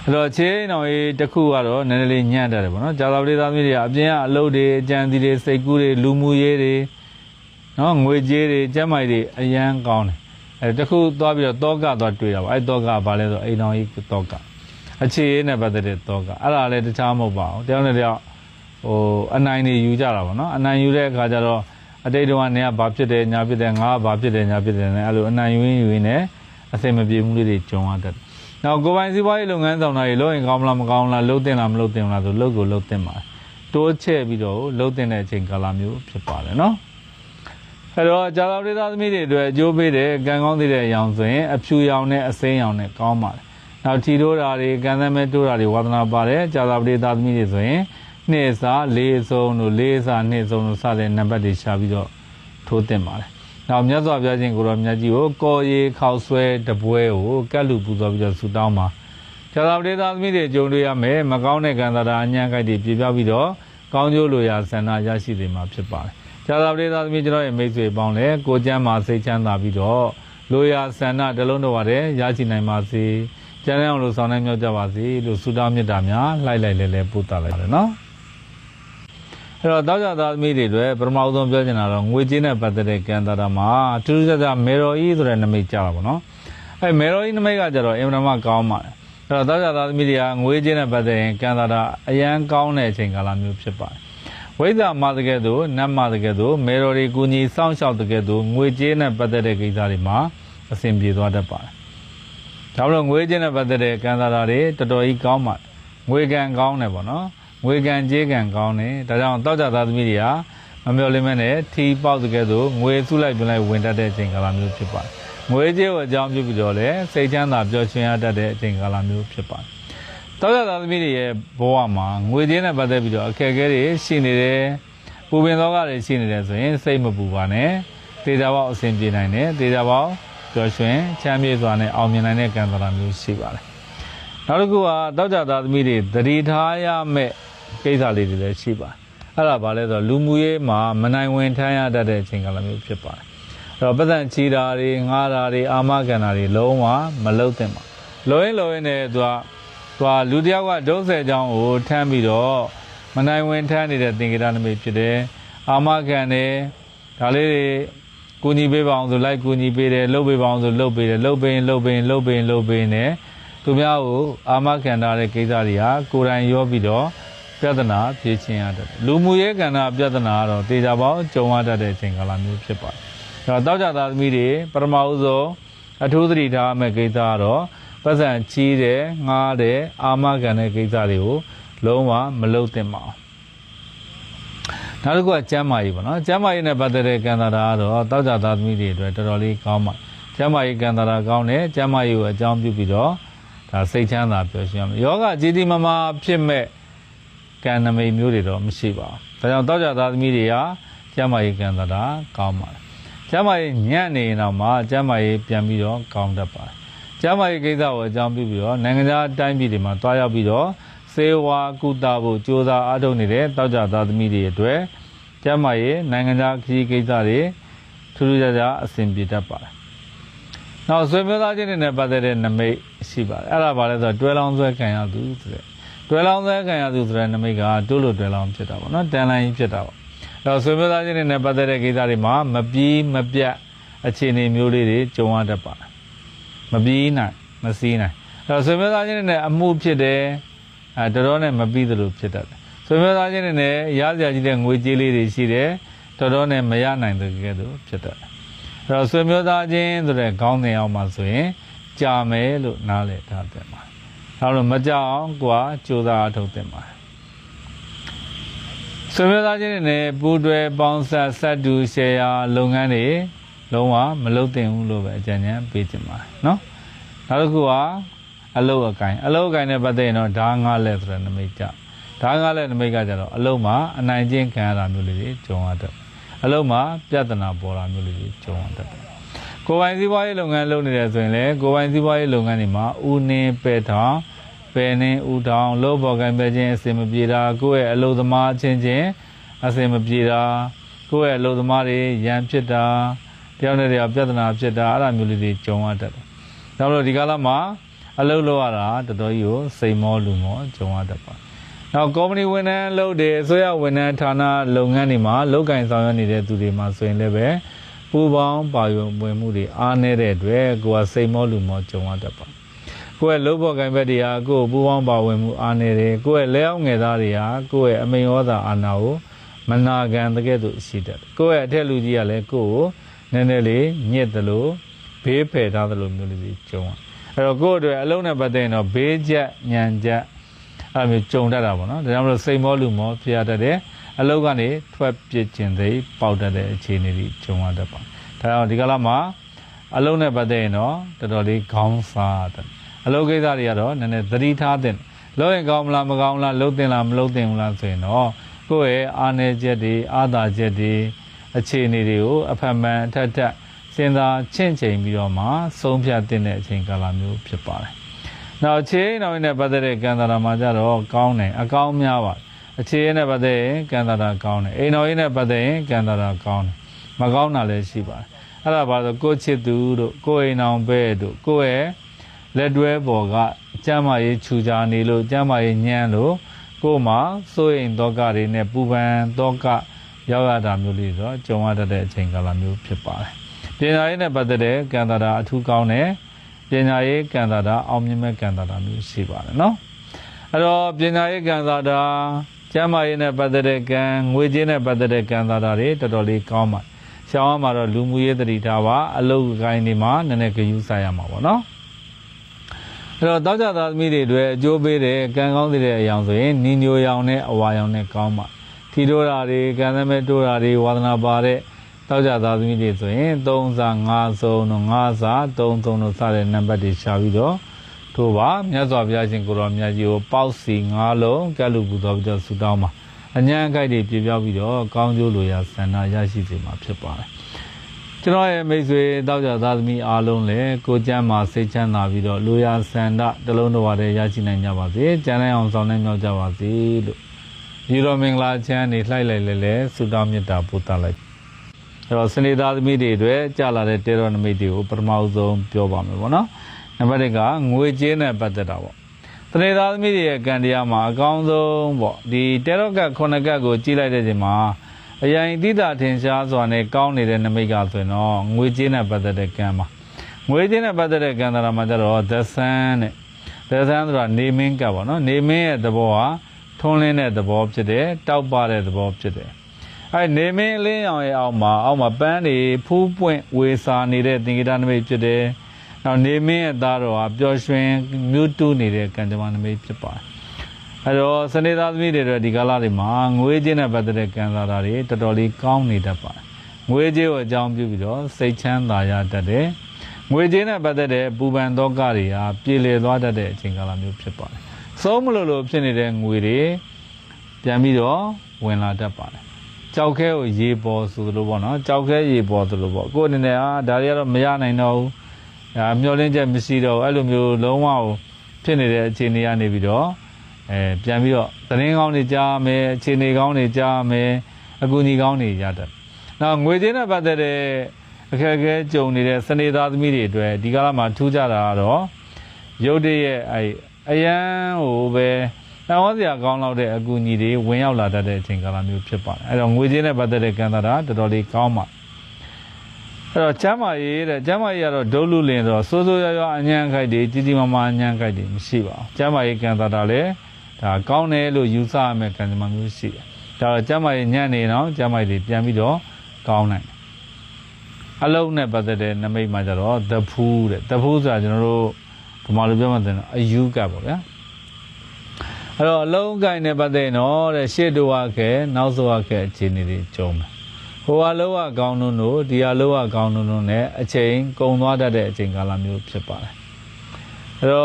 အဲ့တော့အခြေအိမ်တော်ကြီးတစ်ခုကတော့နည်းနည်းလေးညံ့တတ်တယ်ပေါ့နော်ကြာသာပရိသသမီးတွေကအပြင်ကအလုပ်တွေအကြံစီတွေစိတ်ကူးတွေလူမှုရေးတွေနော်ငွေကြေးတွေကျန်းမာရေးတွေအရန်ကောင်းတယ်အဲတခုသွားပြီးတော့တောကသွားတွေ့တာပါအဲတောကဘာလဲဆိုအိမ်တော်ကြီးတောကအခြေရေးနဲ့ပတ်သက်တဲ့တောကအဲ့ဒါလည်းတခြားမဟုတ်ပါဘူးတယောက်နဲ့တယောက်အနိုင်တွေယူကြတာပေါ့နော်အနိုင်ယူတဲ့အခါကျတော့အတိတ်တော့ကနေကဘာဖြစ်တယ်ညာဖြစ်တယ်ငါကဘာဖြစ်တယ်ညာဖြစ်တယ်နဲ့အဲ့လိုအနိုင်ယူရင်းနဲ့အစိမ့်မပြေမှုလေးတွေကြုံရတတ်တယ်နောက်ကိုယ်ပိုင်စီးပွားရေးလုပ်ငန်းဆောင်တာတွေလုပ်ရင်ကောင်းမလားမကောင်းလားလုပ်တင်လားမလုပ်တင်လားဆိုလုပ်ကိုလုပ်တင်ပါတိုးချဲ့ပြီးတော့လုပ်တင်တဲ့အချိန်ကာလမျိုးဖြစ်ပါတယ်နော်အဲ့တော့ကြာသာပရိသသမီးတွေအတွက်အကျိုးပေးတဲ့ကံကောင်းတဲ့အရောင်ဆိုရင်အဖြူရောင်နဲ့အစိမ်းရောင်နဲ့ကောင်းပါတယ်နောက်ထီတိုးတာတွေကံသမဲတိုးတာတွေဝါသနာပါတယ်ကြာသာပရိသသမီးတွေဆိုရင်နှစ်စားလေးဆုံးတို့လေးစားနှစ်ဆုံးတို့စတဲ့နံပါတ်တွေရှာပြီးတော့ထိုးတင်ပါတယ်နောက်မြတ်စွာဘုရားရှင်ကိုရောမြတ်ကြီးကိုကော်ရီခောက်ဆွဲတပွဲကိုကတ်လူပူဇော်ပြီးတော့ဆုတောင်းပါကြာသာပရိသသမီးတွေကြုံတွေ့ရမယ်မကောင်းတဲ့ကံတာအညံ့ကြိုက်တွေပြေပြောက်ပြီးတော့ကောင်းကျိုးလိုရာဆန္ဒရရှိစေမှာဖြစ်ပါတယ်ကြာသာပရိသသမီးကျွန်တော်ရဲ့မိတ်ဆွေပေါင်းလဲကိုကျမ်းမှာစိတ်ချမ်းသာပြီးတော့လိုရာဆန္ဒတလုံးတော့ရတယ်ရရှိနိုင်ပါစေကျမ်းအောင်လို့ဆောင်နိုင်မြောက်ကြပါစေလို့ဆုတောင်းမေတ္တာများလှိုက်လိုက်လဲပို့တာလိုက်တယ်နော်အဲ့တော့တောက်ကြသားသမီးတွေတွေပထမဆုံးပြောချင်တာတော့ငွေကြေးနဲ့ပတ်သက်တဲ့ကံတာမှာထူးထူးခြားခြားမေရော်ဤဆိုတဲ့နမိတ်ကြတာပေါ့နော်အဲ့မေရော်ဤနမိတ်ကကြတော့အင်မတန်မှကောင်းပါတယ်အဲ့တော့တောက်ကြသားသမီးတွေကငွေကြေးနဲ့ပတ်သက်ရင်ကံတာအရန်ကောင်းတဲ့အချိန်ကာလမျိုးဖြစ်ပါတယ်ဝိဇ္ဇာမတကယ်သို့နတ်မတကယ်သို့မေတော်တွေကူညီစောင့်ရှောက်တကယ်သို့ငွေကြေးနဲ့ပတ်သက်တဲ့ကိစ္စတွေမှာအဆင်ပြေသွားတတ်ပါတယ်။တ ဒါမလို့ငွေချင်းနဲ့ပတ်သက်တဲ့ကံစားတာတွေတော်တော်ကြီးကောင်းပါတယ်ငွေကံကောင်းတယ်ပေါ့နော်ငွေကံကြေးကံကောင်းတယ်ဒါကြောင့်တောက်ကြသားသမီးတွေကမမျှော်လင့်မဲ့နဲ့ထီပေါက်တကယ်ဆိုငွေစုလိုက်ပြင်လိုက်ဝင်တတ်တဲ့အချိန်ကာလမျိုးဖြစ်ပါတယ်ငွေကြေးကိုအကြောင်းပြုပြီးတော့လည်းစိတ်ချမ်းသာပျော်ရွှင်ရတတ်တဲ့အချိန်ကာလမျိုးဖြစ်ပါတယ်တောက်ကြသားသမီးတွေရဲ့ဘဝမှာငွေကြေးနဲ့ပတ်သက်ပြီးတော့အခက်အခဲတွေရှိနေတယ်ပူပင်သောကတွေရှိနေတယ်ဆိုရင်စိတ်မပူပါနဲ့တေချာပေါက်အဆင်ပြေနိုင်တယ်တေချာပေါက်ပျော်ရွှင်ချမ်းမြေ့စွာနဲ့အောင်မြင်နိုင်တဲ့ကံစားတာမျိုးရှိပါတယ်နောက်တစ်ခုကတောက်ကြသားသမီးတွေသတိထားရမယ့်ကိစ္စလေးတွေလည်းရှိပါတယ်အဲ့ဒါဘာလဲဆိုတော့လူမှုရေးမှာမနိုင်ဝင်ထမ်းရတတ်တဲ့အချိန်ကာလမျိုးဖြစ်ပါတယ်အဲ့တော့ပတ်သက်ချီတာတွေငားတာတွေအာမခံတာတွေလုံးဝမလုပ်သင့်ပါလိုရင်းနဲ့သူကလူတယောက်ကဒုစရအကြောင်းကိုထမ်းပြီးတော့မနိုင်ဝင်ထမ်းနေတဲ့သင်္ကေတနမိတ်ဖြစ်တယ်အာမခံတယ်ဒါလေးတွေကူညီပေးပါအောင်ဆိုလိုက်ကူညီပေးတယ်လှုပ်ပေးပါအောင်ဆိုလှုပ်ပေးတယ်လှုပ်ပေးနေသူများကိုအာမခံထားတဲ့ကိစ္စတွေဟာကိုယ်တိုင်ရောပြီးတော့ပြဿနာဖြေရှင်းရတတ်တယ်လူမှုရေးကဏ္ဍပြဿနာကတော့တေချာပေါင်းကြုံရတတ်တဲ့အချိန်ကာလမျိုးဖြစ်ပါတယ်ဒါတောက်ကြသားသမီးတွေပထမဦးဆုံးအထူးသတိထားမယ့်ကိစ္စကတော့ပတ်စံချီးတယ်ငားတယ်အာမခံတဲ့ကိစ္စတွေကိုလုံးဝမလုပ်သင့်ပါဘူးနောက်တစ်ခုကကျမ်းမာရေးပေါ့နော်ကျမ်းမာရေးနဲ့ပတ်သက်တဲ့ကံတာကတော့တောက်ကြသားသမီးတွေအတွက်တော်တော်လေးကောင်းပါကျမ်းမာရေးကံတာကောင်းတယ်ကျမ်းမာရေးကိုအကြောင်းပြုပြီးတော့ဒါစိတ်ချမ်းသာပျော်ရွှင်ရမယ်ယောဂကြီးကြီးမားမားဖြစ်မဲ့ကံနမိတ်မျိုးတွေတော့မရှိပါဘူးဒါကြောင့်တောက်ကြသားသမီးတွေကကျမ်းမာရေးကံတာကောင်းပါတယ်ကျမ်းမာရေးညံ့နေရင်တော့မှကျမ်းမာရေးပြန်ပြီးတော့ကောင်းတတ်ပါတယ်ကျမ်းမာရေးကိစ္စကိုအကြောင်းပြုပြီးတော့နိုင်ငံခြားတိုင်းပြည်တွေမှာတွားရောက်ပြီးတော့စေဝါကုသဖို့ကြိုးစားအားထုတ်နေတဲ့တောက်ကြသားသမီးတွေအတွက်ကျမ်းမာရေးနိုင်ငံခြားခရီးကိစ္စတွေထူးထူးခြားခြားအဆင်ပြေတတ်ပါတယ်နောက်ဆွေမျိုးသားချင်းတွေနဲ့ပတ်သက်တဲ့နမိတ်ရှိပါတယ်အဲ့ဒါဘာလဲဆိုတော့တွဲလောင်းဆွဲခံရသူဆိုတဲ့တွဲလောင်းဆွဲခံရသူဆိုတဲ့နမိတ်ကတိုးလို့တွဲလောင်းဖြစ်တာပေါ့နော်တန်လိုင်းဖြစ်တာပေါ့အဲ့တော့ဆွေမျိုးသားချင်းတွေနဲ့ပတ်သက်တဲ့ကိစ္စတွေမှာမပြီးမပြတ်အခြေအနေမျိုးလေးတွေကြုံရတတ်ပါတယ်မပြီးနိုင်မစည်းနိုင်အဲ့တော့ဆွေမျိုးသားချင်းတွေနဲ့အမှုဖြစ်တယ်တော်တော်နဲ့မပြီးသလိုဖြစ်တတ်တယ်ဆွေမျိုးသားချင်းတွေနဲ့ရစရာကြီးတဲ့ငွေကြေးလေးတွေရှိတယ်တော်တော်နဲ့မရနိုင်တဲ့ကဲ့သို့ဖြစ်တတ်တယ်အဲ့တော့ဆွေမျိုးသားချင်းဆိုတဲ့ခေါင်းစဉ်အောင်မှာဆိုရင်ကြာမယ်လို့နားလည်ထားတယ်မှာဒါလို့မကြောက်အောင်ကွာကြိုးစားအထုတ်တင်ပါတယ်ဆွေမျိုးသားချင်းတွေနဲ့ပူးတွဲပေါင်းဆက်တူရှယ်ယာလုပ်ငန်းတွေလုံးဝမလုပ်သင့်ဘူးလို့ပဲအကြံဉာဏ်ပေးချင်ပါတယ်နော်နောက်တစ်ခုကအလုတ်အကိုင်နဲ့ပတ်သက်ရင်တော့ဓာငါးလက်ဆိုတဲ့နမိတ်ကြဓာငါးလက်နမိတ်ကကြတော့အလုတ်မှာအနိုင်ကျင့်ခံရတာမျိုးလေးတွေကြုံရတတ်အလုတ်မှာပြဿနာပေါ်တာမျိုးလေးတွေကြုံရတတ်ကိုယ်ပိုင်စီးပွားရေးလုပ်ငန်းလုပ်နေတယ်ဆိုရင်လည်းကိုယ်ပိုင်စီးပွားရေးလုပ်ငန်းတွေမှာဦးနှင်းပဲထောင်ပယ်နှင်းဦးထောင်လို့ပေါ်ကိုင်ပဲချင်းအစင်မပြေတာကိုယ့်ရဲ့အလုတ်သမားချင်းအစင်မပြေတာကိုယ့်ရဲ့အလုတ်သမားတွေရန်ဖြစ်တာတယောက်နဲ့တယောက်ပြဿနာဖြစ်တာအဲ့ဒါမျိုးလေးတွေကြုံရတတ်တယ်ဒါလို့ဒီကာလမှာအလုပ်လုပ်ရတာတော်တော်ကြီးကိုစိတ်မောလူမောကြုံရတတ်ပါနောက်ကုမ္ပဏီဝန်ထမ်းလုပ်တယ်အစိုးရဝန်ထမ်းဌာနလုပ်ငန်းတွေမှာလုပ်ကင်ဆောင်ရွက်နေတဲ့သူတွေမှာဆိုရင်လည်းပဲပူပေါင်းပါဝင်မှုတွေအားနည်းတဲ့အတွက်ကိုယ်ကစိတ်မောလူမောကြုံရတတ်ပါကိုယ့်ရဲ့လုပ်ဖို့ကံဘက်တွေကကိုယ်ပူပေါင်းပါဝင်မှုအားနည်းတယ်ကိုယ့်ရဲ့လက်အောက်ငယ်သားတွေကကိုယ့်ရဲ့အမိန်ဩဇာအာဏာကိုမနာခံတကယ်လို့ရှိတတ်ကိုယ့်ရဲ့အထက်လူကြီးကလည်းကိုယ့်ကိုနည်းနည်းလေးညစ်တယ်လို့ဘေးဖယ်ထားတယ်လို့မျိုးလေးကြုံရအဲ့တော့ကိုယ့်အတွက်အလုံးနဲ့ပတ်သက်ရင်တော့ဘေးချက်ညံချက်အဲ့လိုမျိုးကြုံတတ်တာပေါ့နော်ဒါကြောင့်မလို့စိတ်မောလူမောဖြစ်ရတတ်တယ်အလုံးကနေထွက်ပြစ်ခြင်းသိပေါက်တတ်တဲ့အခြေအနေတွေကြုံရတတ်ပါဒါကြောင့်ဒီကလာမှာအလုံးနဲ့ပတ်သက်ရင်တော့တော်တော်လေးခေါင်းစားတယ်အလုံးကိစ္စတွေကတော့နည်းနည်းသတိထားတဲ့လုံးရင်ကောင်းမလားမကောင်းလားလုံးတင်လားမလုံးတင်ဘူးလားဆိုရင်တော့ကိုယ့်ရဲ့အားနည်းချက်တွေအားသာချက်တွေအခြေအနေတွေကိုအဖက်မှန်အထက်စဉ်းစားချင့်ချိန်ပြီးတော့မှဆုံးဖြတ်တဲ့အချိန်ကာလမျိုးဖြစ်ပါတယ်။နောက်အခြေအနေနဲ့ပတ်သက်တဲ့ကံတာမှာကြတော့ကောင်းတယ်အကောင်းများပါတယ်။အခြေအနေနဲ့ပတ်သက်ရင်ကံတာကောင်းတယ်။အိမ်တော်ရေးနဲ့ပတ်သက်ရင်ကံတာကောင်းတယ်။မကောင်းတာလည်းရှိပါတယ်။အဲ့ဒါပါဆိုကိုချစ်သူတို့ကိုအိမ်အောင်ပဲတို့ကိုရဲ့လက်တွဲပေါ်ကကျမ်းမာရေးခြူချာနေလို့ကျမ်းမာရေးညံ့လို့ကို့မှာစိုးရိမ်သောကတွေနဲ့ပူပန်သောကရောက်ရတာမျိုးလေးဆိုတော့ကြုံရတဲ့အချိန်ကာလမျိုးဖြစ်ပါတယ်ပညာရေးနဲ့ပတ်သက်တဲ့ကံတာအထူးကောင်းတဲ့ပညာရေးကံတာအောင်မြင်မဲ့ကံတာမျိုးရှိပါတယ်နော်အဲ့တော့ပညာရေးကံတာကျမ်းမာရေးနဲ့ပတ်သက်တဲ့ကံငွေကြေးနဲ့ပတ်သက်တဲ့ကံတာတွေတော်တော်လေးကောင်းပါတယ်ရှောင်းရမှာတော့လူမှုရေးတတိထားပါအလုပ်ကိုင်းတွေမှာနည်းနည်းဂရုစိုက်ရမှာပေါ့နော် အဲ့တော့တောက်ကြသားသမီးတွေတွေအကျိုးပေးတဲ့ကံကောင်းတဲ့အယောင်ဆိုရင်နီညိုရောင်နဲ့အဝါရောင်နဲ့ကောင်းပါထီတိုးတာတွေကံသမက်တိုးတာတွေဝါသနာပါတဲ့တောက်ကြသားသမီးတွေဆိုရင်3စာ5စုံတို့5စာ3စုံတို့စတဲ့နံပါတ်တွေရှာပြီးတော့ထို့ပါမြတ်စွာဘုရားရှင်ကိုရောမြတ်ကြီးကိုပေါက်စီ9လုံးကဲ့လူပူတော်ပြီးတော့ဆူတောင်းပါအញ្ញံအခိုက်တွေပြပြောက်ပြီးတော့ကောင်းကျိုးလိုရာဆန္ဒရရှိစေမှာဖြစ်ပါတယ်ကျွန်တော်ရဲ့မိတ်ဆွေတောက်ကြသားသမီးအားလုံးလည်းကိုကျမ်းမှာစိတ်ချမ်းသာပြီးတော့လိုရာဆန္ဒတလုံးတော်ပါတဲ့ရရှိနိုင်ကြပါစေကျမ်းတိုင်းအောင်ဆောင်နိုင်မြောက်ကြပါစေလို့ဒီလိုမင်္ဂလာချမ်းနေလှိုက်လိုက်လဲဆုတောင်းမေတ္တာပို့သလိုက်အဲ့တော့စနေသားသမီးတွေအတွက်ကြာလာတဲ့တေရောနမိတ်တွေကိုပထမဆုံးပြောပါမယ်ပေါ့နော်နံပါတ်1ကငွေကြေးနဲ့ပတ်သက်တာပေါ့စနေသားသမီးတွေရဲ့ကံတရားမှာအကောင်းဆုံးပေါ့ဒီတေရောက9ကကိုကြည့်လိုက်တဲ့ချိန်မှာအရင်တိတာထင်ရှားစွာနဲ့ကောင်းနေတဲ့နမိတ်ကဆိုရင်တော့ငွေကြေးနဲ့ပတ်သက်တဲ့ကံပါငွေကြေးနဲ့ပတ်သက်တဲ့ကံတရားမှာကျတော့သဆန်းနဲ့သဆန်းဆိုတာနေမင်းကပေါ့နော်နေမင်းရဲ့သဘောဟာထွန်းလင်းတဲ့သဘောဖြစ်တယ်တောက်ပတဲ့သဘောဖြစ်တယ်အဲနေမင်းအလင်းရောင်ရဲ့အောက်မှာပန်းတွေဖူးပွင့်ဝေစာနေတဲ့သင်္ကေတနမိတ်ဖြစ်တယ်နောက်နေမင်းရဲ့သားတော်ဟာပျော်ရွှင်မြူးတူးနေတဲ့ကံကြမ္မာနမိတ်ဖြစ်ပါတယ်အဲတော့စနေသားသမီးတွေအတွက်ဒီကာလတွေမှာငွေကြေးနဲ့ပတ်သက်တဲ့ကံစားတာတွေတော်တော်လေးကောင်းနေတတ်ပါတယ်ငွေကြေးကိုအကြောင်းပြုပြီးတော့စိတ်ချမ်းသာရတတ်တယ်ငွေကြေးနဲ့ပတ်သက်တဲ့ပူပန်သောကတွေဟာပြေလည်သွားတတ်တဲ့အချိန်ကာလမျိုးဖြစ်ပါတယ်ဆုံးမလို့ဖြစ်နေတဲ့ငွေတွေပြန်ပြီးတော့ဝင်လာတတ်ပါတယ်ကြောက်ခဲကိုရေပေါ်ဆိုသလိုပေါ့နော်ကြောက်ခဲရေပေါ်သလိုပေါ့ကိုယ်အနေနဲ့ဒါတွေကတော့မရနိုင်တော့ဘူးမျောလင်းချက်မရှိတော့အဲ့လိုမျိုးလုံးဝဖြစ်နေတဲ့အခြေအနေကနေပြီးတော့ပြန်ပြီးတော့သတင်းကောင်းတွေကြားမယ်အခြေအနေကောင်းတွေကြားမယ်အကူအညီကောင်းတွေရတတ်နောက်ငွေကြေးနဲ့ပတ်သက်တဲ့အခက်အခဲကြုံနေတဲ့စနေသားသမီးတွေအတွက်ဒီကာလမှာထူးခြားတာကတော့ရုပ်တရက်ရဲ့အရန်ဟိုပဲတောင်းစရာကောင်းလောက်တဲ့အကူအညီတွေဝင်ရောက်လာတတ်တဲ့အချိန်ကာလမျိုးဖြစ်ပါတယ်အဲ့တော့ငွေကြေးနဲ့ပတ်သက်တဲ့ကံတာတော်တော်လေးကောင်းပါအဲ့တော့ကျမ်းမာရေးကတော့ဒုလူလင်တော့စိုးစိုးရွားရွားအញ្ញံခိုက်တွေကြီးကြီးမားမားအញ្ញံခိုက်တွေမရှိပါဘူးကျမ်းမာရေးကံတာလည်းဒါကောင်းတယ်လို့ယူဆရမယ့်ကံကြမ္မာမျိုးရှိတယ်ဒါတော့ကျမ်းမာရေးညံ့နေတော့ကျမ်းမာရေးတွေပြန်ပြီးတော့ကောင်းနိုင်တယ်အလုံးနဲ့ပတ်သက်တဲ့နမိတ်မှာကျတော့တဖူးဆိုတာကျွန်တော်တို့ဗမာလိုပြောမှတယ်အယူကပေါ့ဗျာအဲ့တော့အလုံးကိုင်းနဲ့ပတ်သက်တော့တဲ့ရှေ့တို့ကခဲနောက်ဆိုကခဲအခြေအနေတွေကြုံတယ်ဟိုအလုံးကကောင်းလို့ဒီအလုံးကကောင်းလို့နဲ့အချိန်ကုန်သွားတတ်တဲ့အချိန်ကာလမျိုးဖြစ်ပါတယ်အဲ့တော့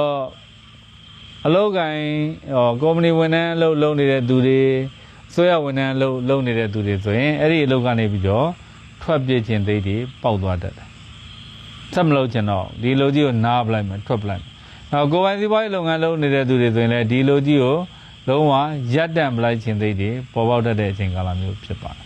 အလုပ်ကိုင်ကုမ္ပဏီဝန်ထမ်းအလုပ်လုပ်နေတဲ့သူတွေဆွေရဝန်ထမ်းအလုပ်လုပ်နေတဲ့သူတွေဆိုရင်အဲ့ဒီအလုပ်ကနေပြီးတော့ထွက်ပြေးခြင်းသိတွေပေါက်သွားတတ်တယ်ဆက်မလုပ်ချင်တော့ဒီလူကြီးကိုနားပလိုက်မယ်ထွက်ပလိုက်မယ်နောက်ကိုယ်ပိုင်စီးပွားရေးလုပ်ငန်းလုပ်နေတဲ့သူတွေဆိုရင်လည်းဒီလူကြီးကိုလုံးဝရပ်တန့်ပလိုက်ခြင်းသိတွေပေါ်ပေါက်တတ်တဲ့အချိန်ကာလမျိုးဖြစ်ပါတယ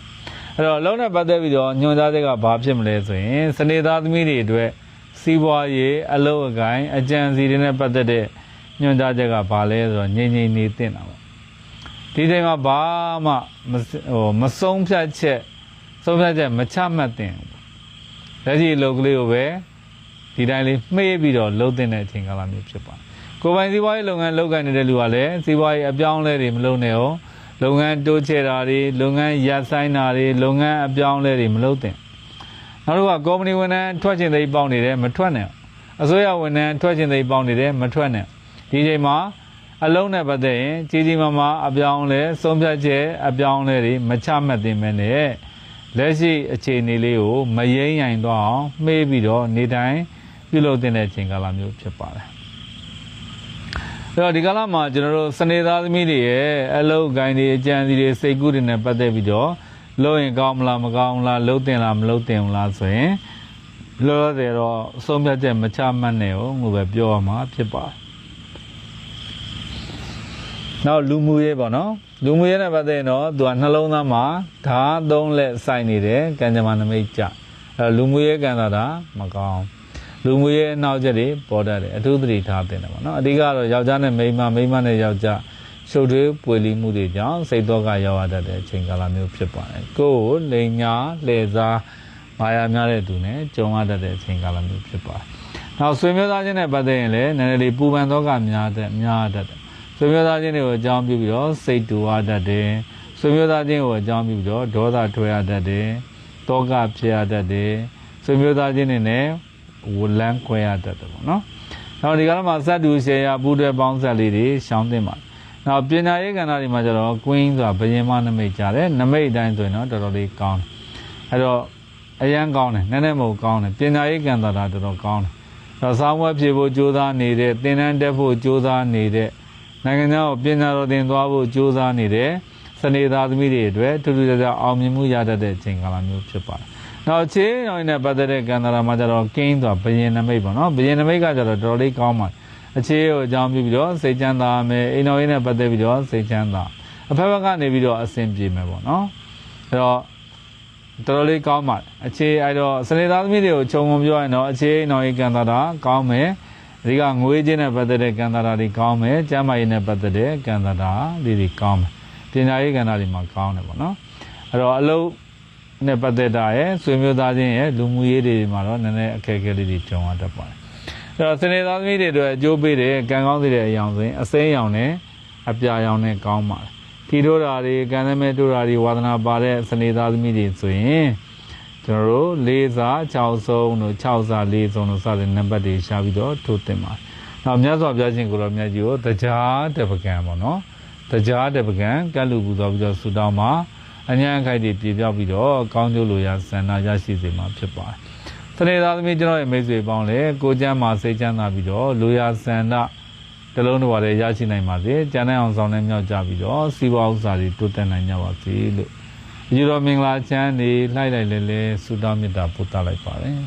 ်အဲ့တော့အလုံးနဲ့ပတ်သက်ပြီးတော့ညွှန်ကြားချက်ကဘာဖြစ်မလဲဆိုရင်စနေသားသမီးတွေအတွက်စီးပွားရေးအလုပ်အကိုင်အကြံစီတွေနဲ့ပတ်သက်တဲ့ညွှန်ကြားချက်ကဘာလဲဆိုတော့ငြိမ်နေသင့်တာပေါ့ဒီချိန်မှာဘာမှမဆုံးဖြတ်ချက်မချမှတ်သင့်ဘူးလက်ရှိအလုပ်ကလေးကိုပဲဒီတိုင်းလေးမှေးပြီးတော့လှုပ်သင့်တဲ့အချိန်ကာလမျိုးဖြစ်ပါတယ်ကိုယ်ပိုင်စီးပွားရေးလုပ်ငန်းလုပ်ကိုင်နေတဲ့လူကလည်းစီးပွားရေးအပြောင်းအလဲတွေမလုပ်နဲ့ရောလုပ်ငန်းတိုးချဲ့တာတွေလုပ်ငန်းရပ်ဆိုင်းတာတွေလုပ်ငန်းအပြောင်းအလဲတွေမလုပ်သင့်နောက်တစ်ခါကုမ္ပဏီဝန်ထမ်းထွက်ချင်တဲ့ပေါင်းနေတယ်မထွက်နဲ့အစိုးရဝန်ထမ်းထွက်ချင်တဲ့ပေါင်းနေတယ်မထွက်နဲ့ဒီချိန်မှာအလုံးနဲ့ပတ်သက်ရင်ကြီးကြီးမားမားအပြောင်းလဲဆုံးဖြတ်ချက်အပြောင်းလဲတွေမချမှတ်သင့်ပဲနဲ့လက်ရှိအခြေအနေလေးကိုမယိမ့်ရိုင်သွားအောင်မှေးပြီးတော့နေတိုင်းပြုလုပ်တဲ့အချိန်ကာလမျိုးဖြစ်ပါတယ်အဲ့တော့ဒီကာလမှာကျွန်တော်တို့စနေသားသမီးတွေရဲ့အလုပ်ကိုင်းတွေအကြံစီတွေစိတ်ကူးတွေနဲ့ပတ်သက်ပြီးတော့လုပ်ရင်ကောင်းမလားမကောင်းလားလုပ်တင်လားမလုပ်တင်ဘူးလားဆိုရင်လောတယ်တော့ဆုံးဖြတ်ချက်မချမှတ်နဲ့ဟိုငိုပဲပြောရမှာဖြစ်ပါတယ်နောက်လူမှုရေးပေါ့နော်လူမှုရေးနဲ့ပတ်သက်ရင်တော့သူကနှလုံးသားမှာဓာတ်သုံးလက်ဆိုင်နေတယ်ကံကြမ္မာနမိတ်ကြအဲလူမှုရေးကံတာမကောင်းလူမှုရေးအနောက်ချက်တွေပေါ်တတ်တယ်အထူးသတိထားသင့်တယ်ပေါ့နော်အဓိကတော့ယောက်ျားနဲ့မိန်းမနဲ့ယောက်ျားရှုပ်ထွေးပွေလီမှုတွေကြောင့်စိတ်တော့ကရောက်ရတတ်တဲ့အချိန်ကာလမျိုးဖြစ်ပါတယ်ကိုယ်ကိုလိန်ညာလှည့်စားမာယာများတဲ့သူနဲ့ကြုံရတတ်တဲ့အချိန်ကာလမျိုးဖြစ်ပါတယ်နောက်ဆွေမျိုးသားချင်းနဲ့ပတ်သက်ရင်လည်းနည်းနည်းလေးပူပန်တော့ကများတတ်တယ်ဆွေမျိုးသားချင်းတွေကိုအကြောင်းပြုပြီးတော့စိတ်တူရတတ်တယ်ဆွေမျိုးသားချင်းကိုအကြောင်းပြုပြီးတော့ဒေါသထွက်ရတတ်တယ်တောကဖြစ်ရတတ်တယ်ဆွေမျိုးသားချင်းတွေနဲ့ဝလန်းခွဲရတတ်တယ်ပေါ့နော် နောက်ဒီကနေ့မှာစက်တူရှယ်ယာပူးတွဲပေါင်းဆက်လေးတွေရှောင်းတင်ပါနောက်ပညာရေးကဏ္ဍတွေမှာကျတော့ Queen ဆိုတာဘယင်မနမိတ်ကြတယ်နမိတ်အတိုင်းဆိုရင်တော့တော်တော်လေးကောင်းတယ်အဲ့တော့အရန်ကောင်းတယ်နည်းနည်းမဟုတ်ကောင်းတယ်ပညာရေးကဏ္ဍတာတော်တော်ကောင်းတယ်တော့ဆောင်းဝဲဖြေဖို့ကြိုးစားနေတဲ့သင်တန်းတက်ဖို့ကြိုးစားနေတဲ့နိုင်ငံခြားကိုပညာတော်သင်သွားဖို့ကြိုးစားနေတဲ့စနေသားသမီးတွေအတွက်ထူးထူးခြားခြားအောင်မြင်မှုရတတ်တဲ့အချိန်ကာလမျိုးဖြစ်ပါတယ်နောက်ခြေရောင်းနဲ့ပတ်သက်တဲ့ကဏ္ဍမှာကျတော့ King ဆိုတာဘယင်နမိတ်ပေါ့နော်ဘယင်နမိတ်ကကျတော့တော်တော်လေးကောင်းပါတယ်အခြေကိုအကြောင်းပြုပြီးတော့စိတ်ချမ်းသာမယ်အိမ်တော်ရေးနဲ့ပတ်သက်ပြီးတော့စိတ်ချမ်းသာအဖက်ဖက်ကနေပြီးတော့အဆင်ပြေမယ်ပေါ့နော်အဲ့တော့တော်တော်လေးကောင်းပါတယ်အခြေအဲ့တော့စနေသားသမီးတွေကိုခြုံငုံပြောရင်တော့အခြေအိမ်တော်ရေးကံတာတာကောင်းမယ်ဒီကငွေချင်းနဲ့ပတ်သက်တဲ့ကံတာတာတွေကောင်းမယ်ကျမ်းမာရေးနဲ့ပတ်သက်တဲ့ကံတာတာတွေကောင်းမယ်ပညာရေးကံတာတွေမှာကောင်းတယ်ပေါ့နော်အဲ့တော့အလုပ်နဲ့ပတ်သက်တာရဲ့ဆွေမျိုးသားချင်းရဲ့လူမှုရေးတွေမှာတော့နည်းနည်းအခက်အခဲလေးတွေကြုံရတတ်ပါတယ်အဲ့တော့စနေသားသမီးတွေအတွက်အကျိုးပေးတဲ့ကံကောင်းစေတဲ့အရာဆိုရင်အစိမ်းရောင်နဲ့အပြာရောင်နဲ့ကောင်းပါတယ်ထီထိုးတာတွေကံသမဲတို့တာတွေဝါသနာပါတဲ့စနေသားသမီးတွေဆိုရင်ကျွန်တော်တို့4စာ6ဆုံးတို့6စာ4ဆုံးတို့စတဲ့နံပါတ်တွေရှာပြီးတော့ထိုးတင်ပါတယ်နောက်မြတ်စွာဘုရားရှင်ကိုတော်မြတ်ကြီးကိုတရားတပကံပေါ့နော်တရားတပကံကတ်လူပူသွားပြီးတော့ဆူတောင်းမှာအញ្ញံခိုက်တွေပြေပြောက်ပြီးတော့ကောင်းကျိုးလိုရာဆန္ဒရရှိစေမှာဖြစ်ပါတယ်စနေသားသမီးကျွန်တော်ရဲ့မိတ်ဆွေပေါင်းလေကိုကျမ်းမှာစိတ်ချမ်းသာပြီးတော့လိုရာဆန္ဒတလုံးတစ်ပါးလည်းရရှိနိုင်ပါစေကျန်တဲ့အောင်ဆောင်နဲ့မြောက်ကြပြီးတော့စီးပွားဥစ္စာတွေတိုးတက်နိုင်ကြပါစေလို့ဒီလိုမင်္ဂလာချမ်းတွေလှိုက်လိုက်လဲဆုတောင်းမေတ္တာပို့သလိုက်ပါတယ်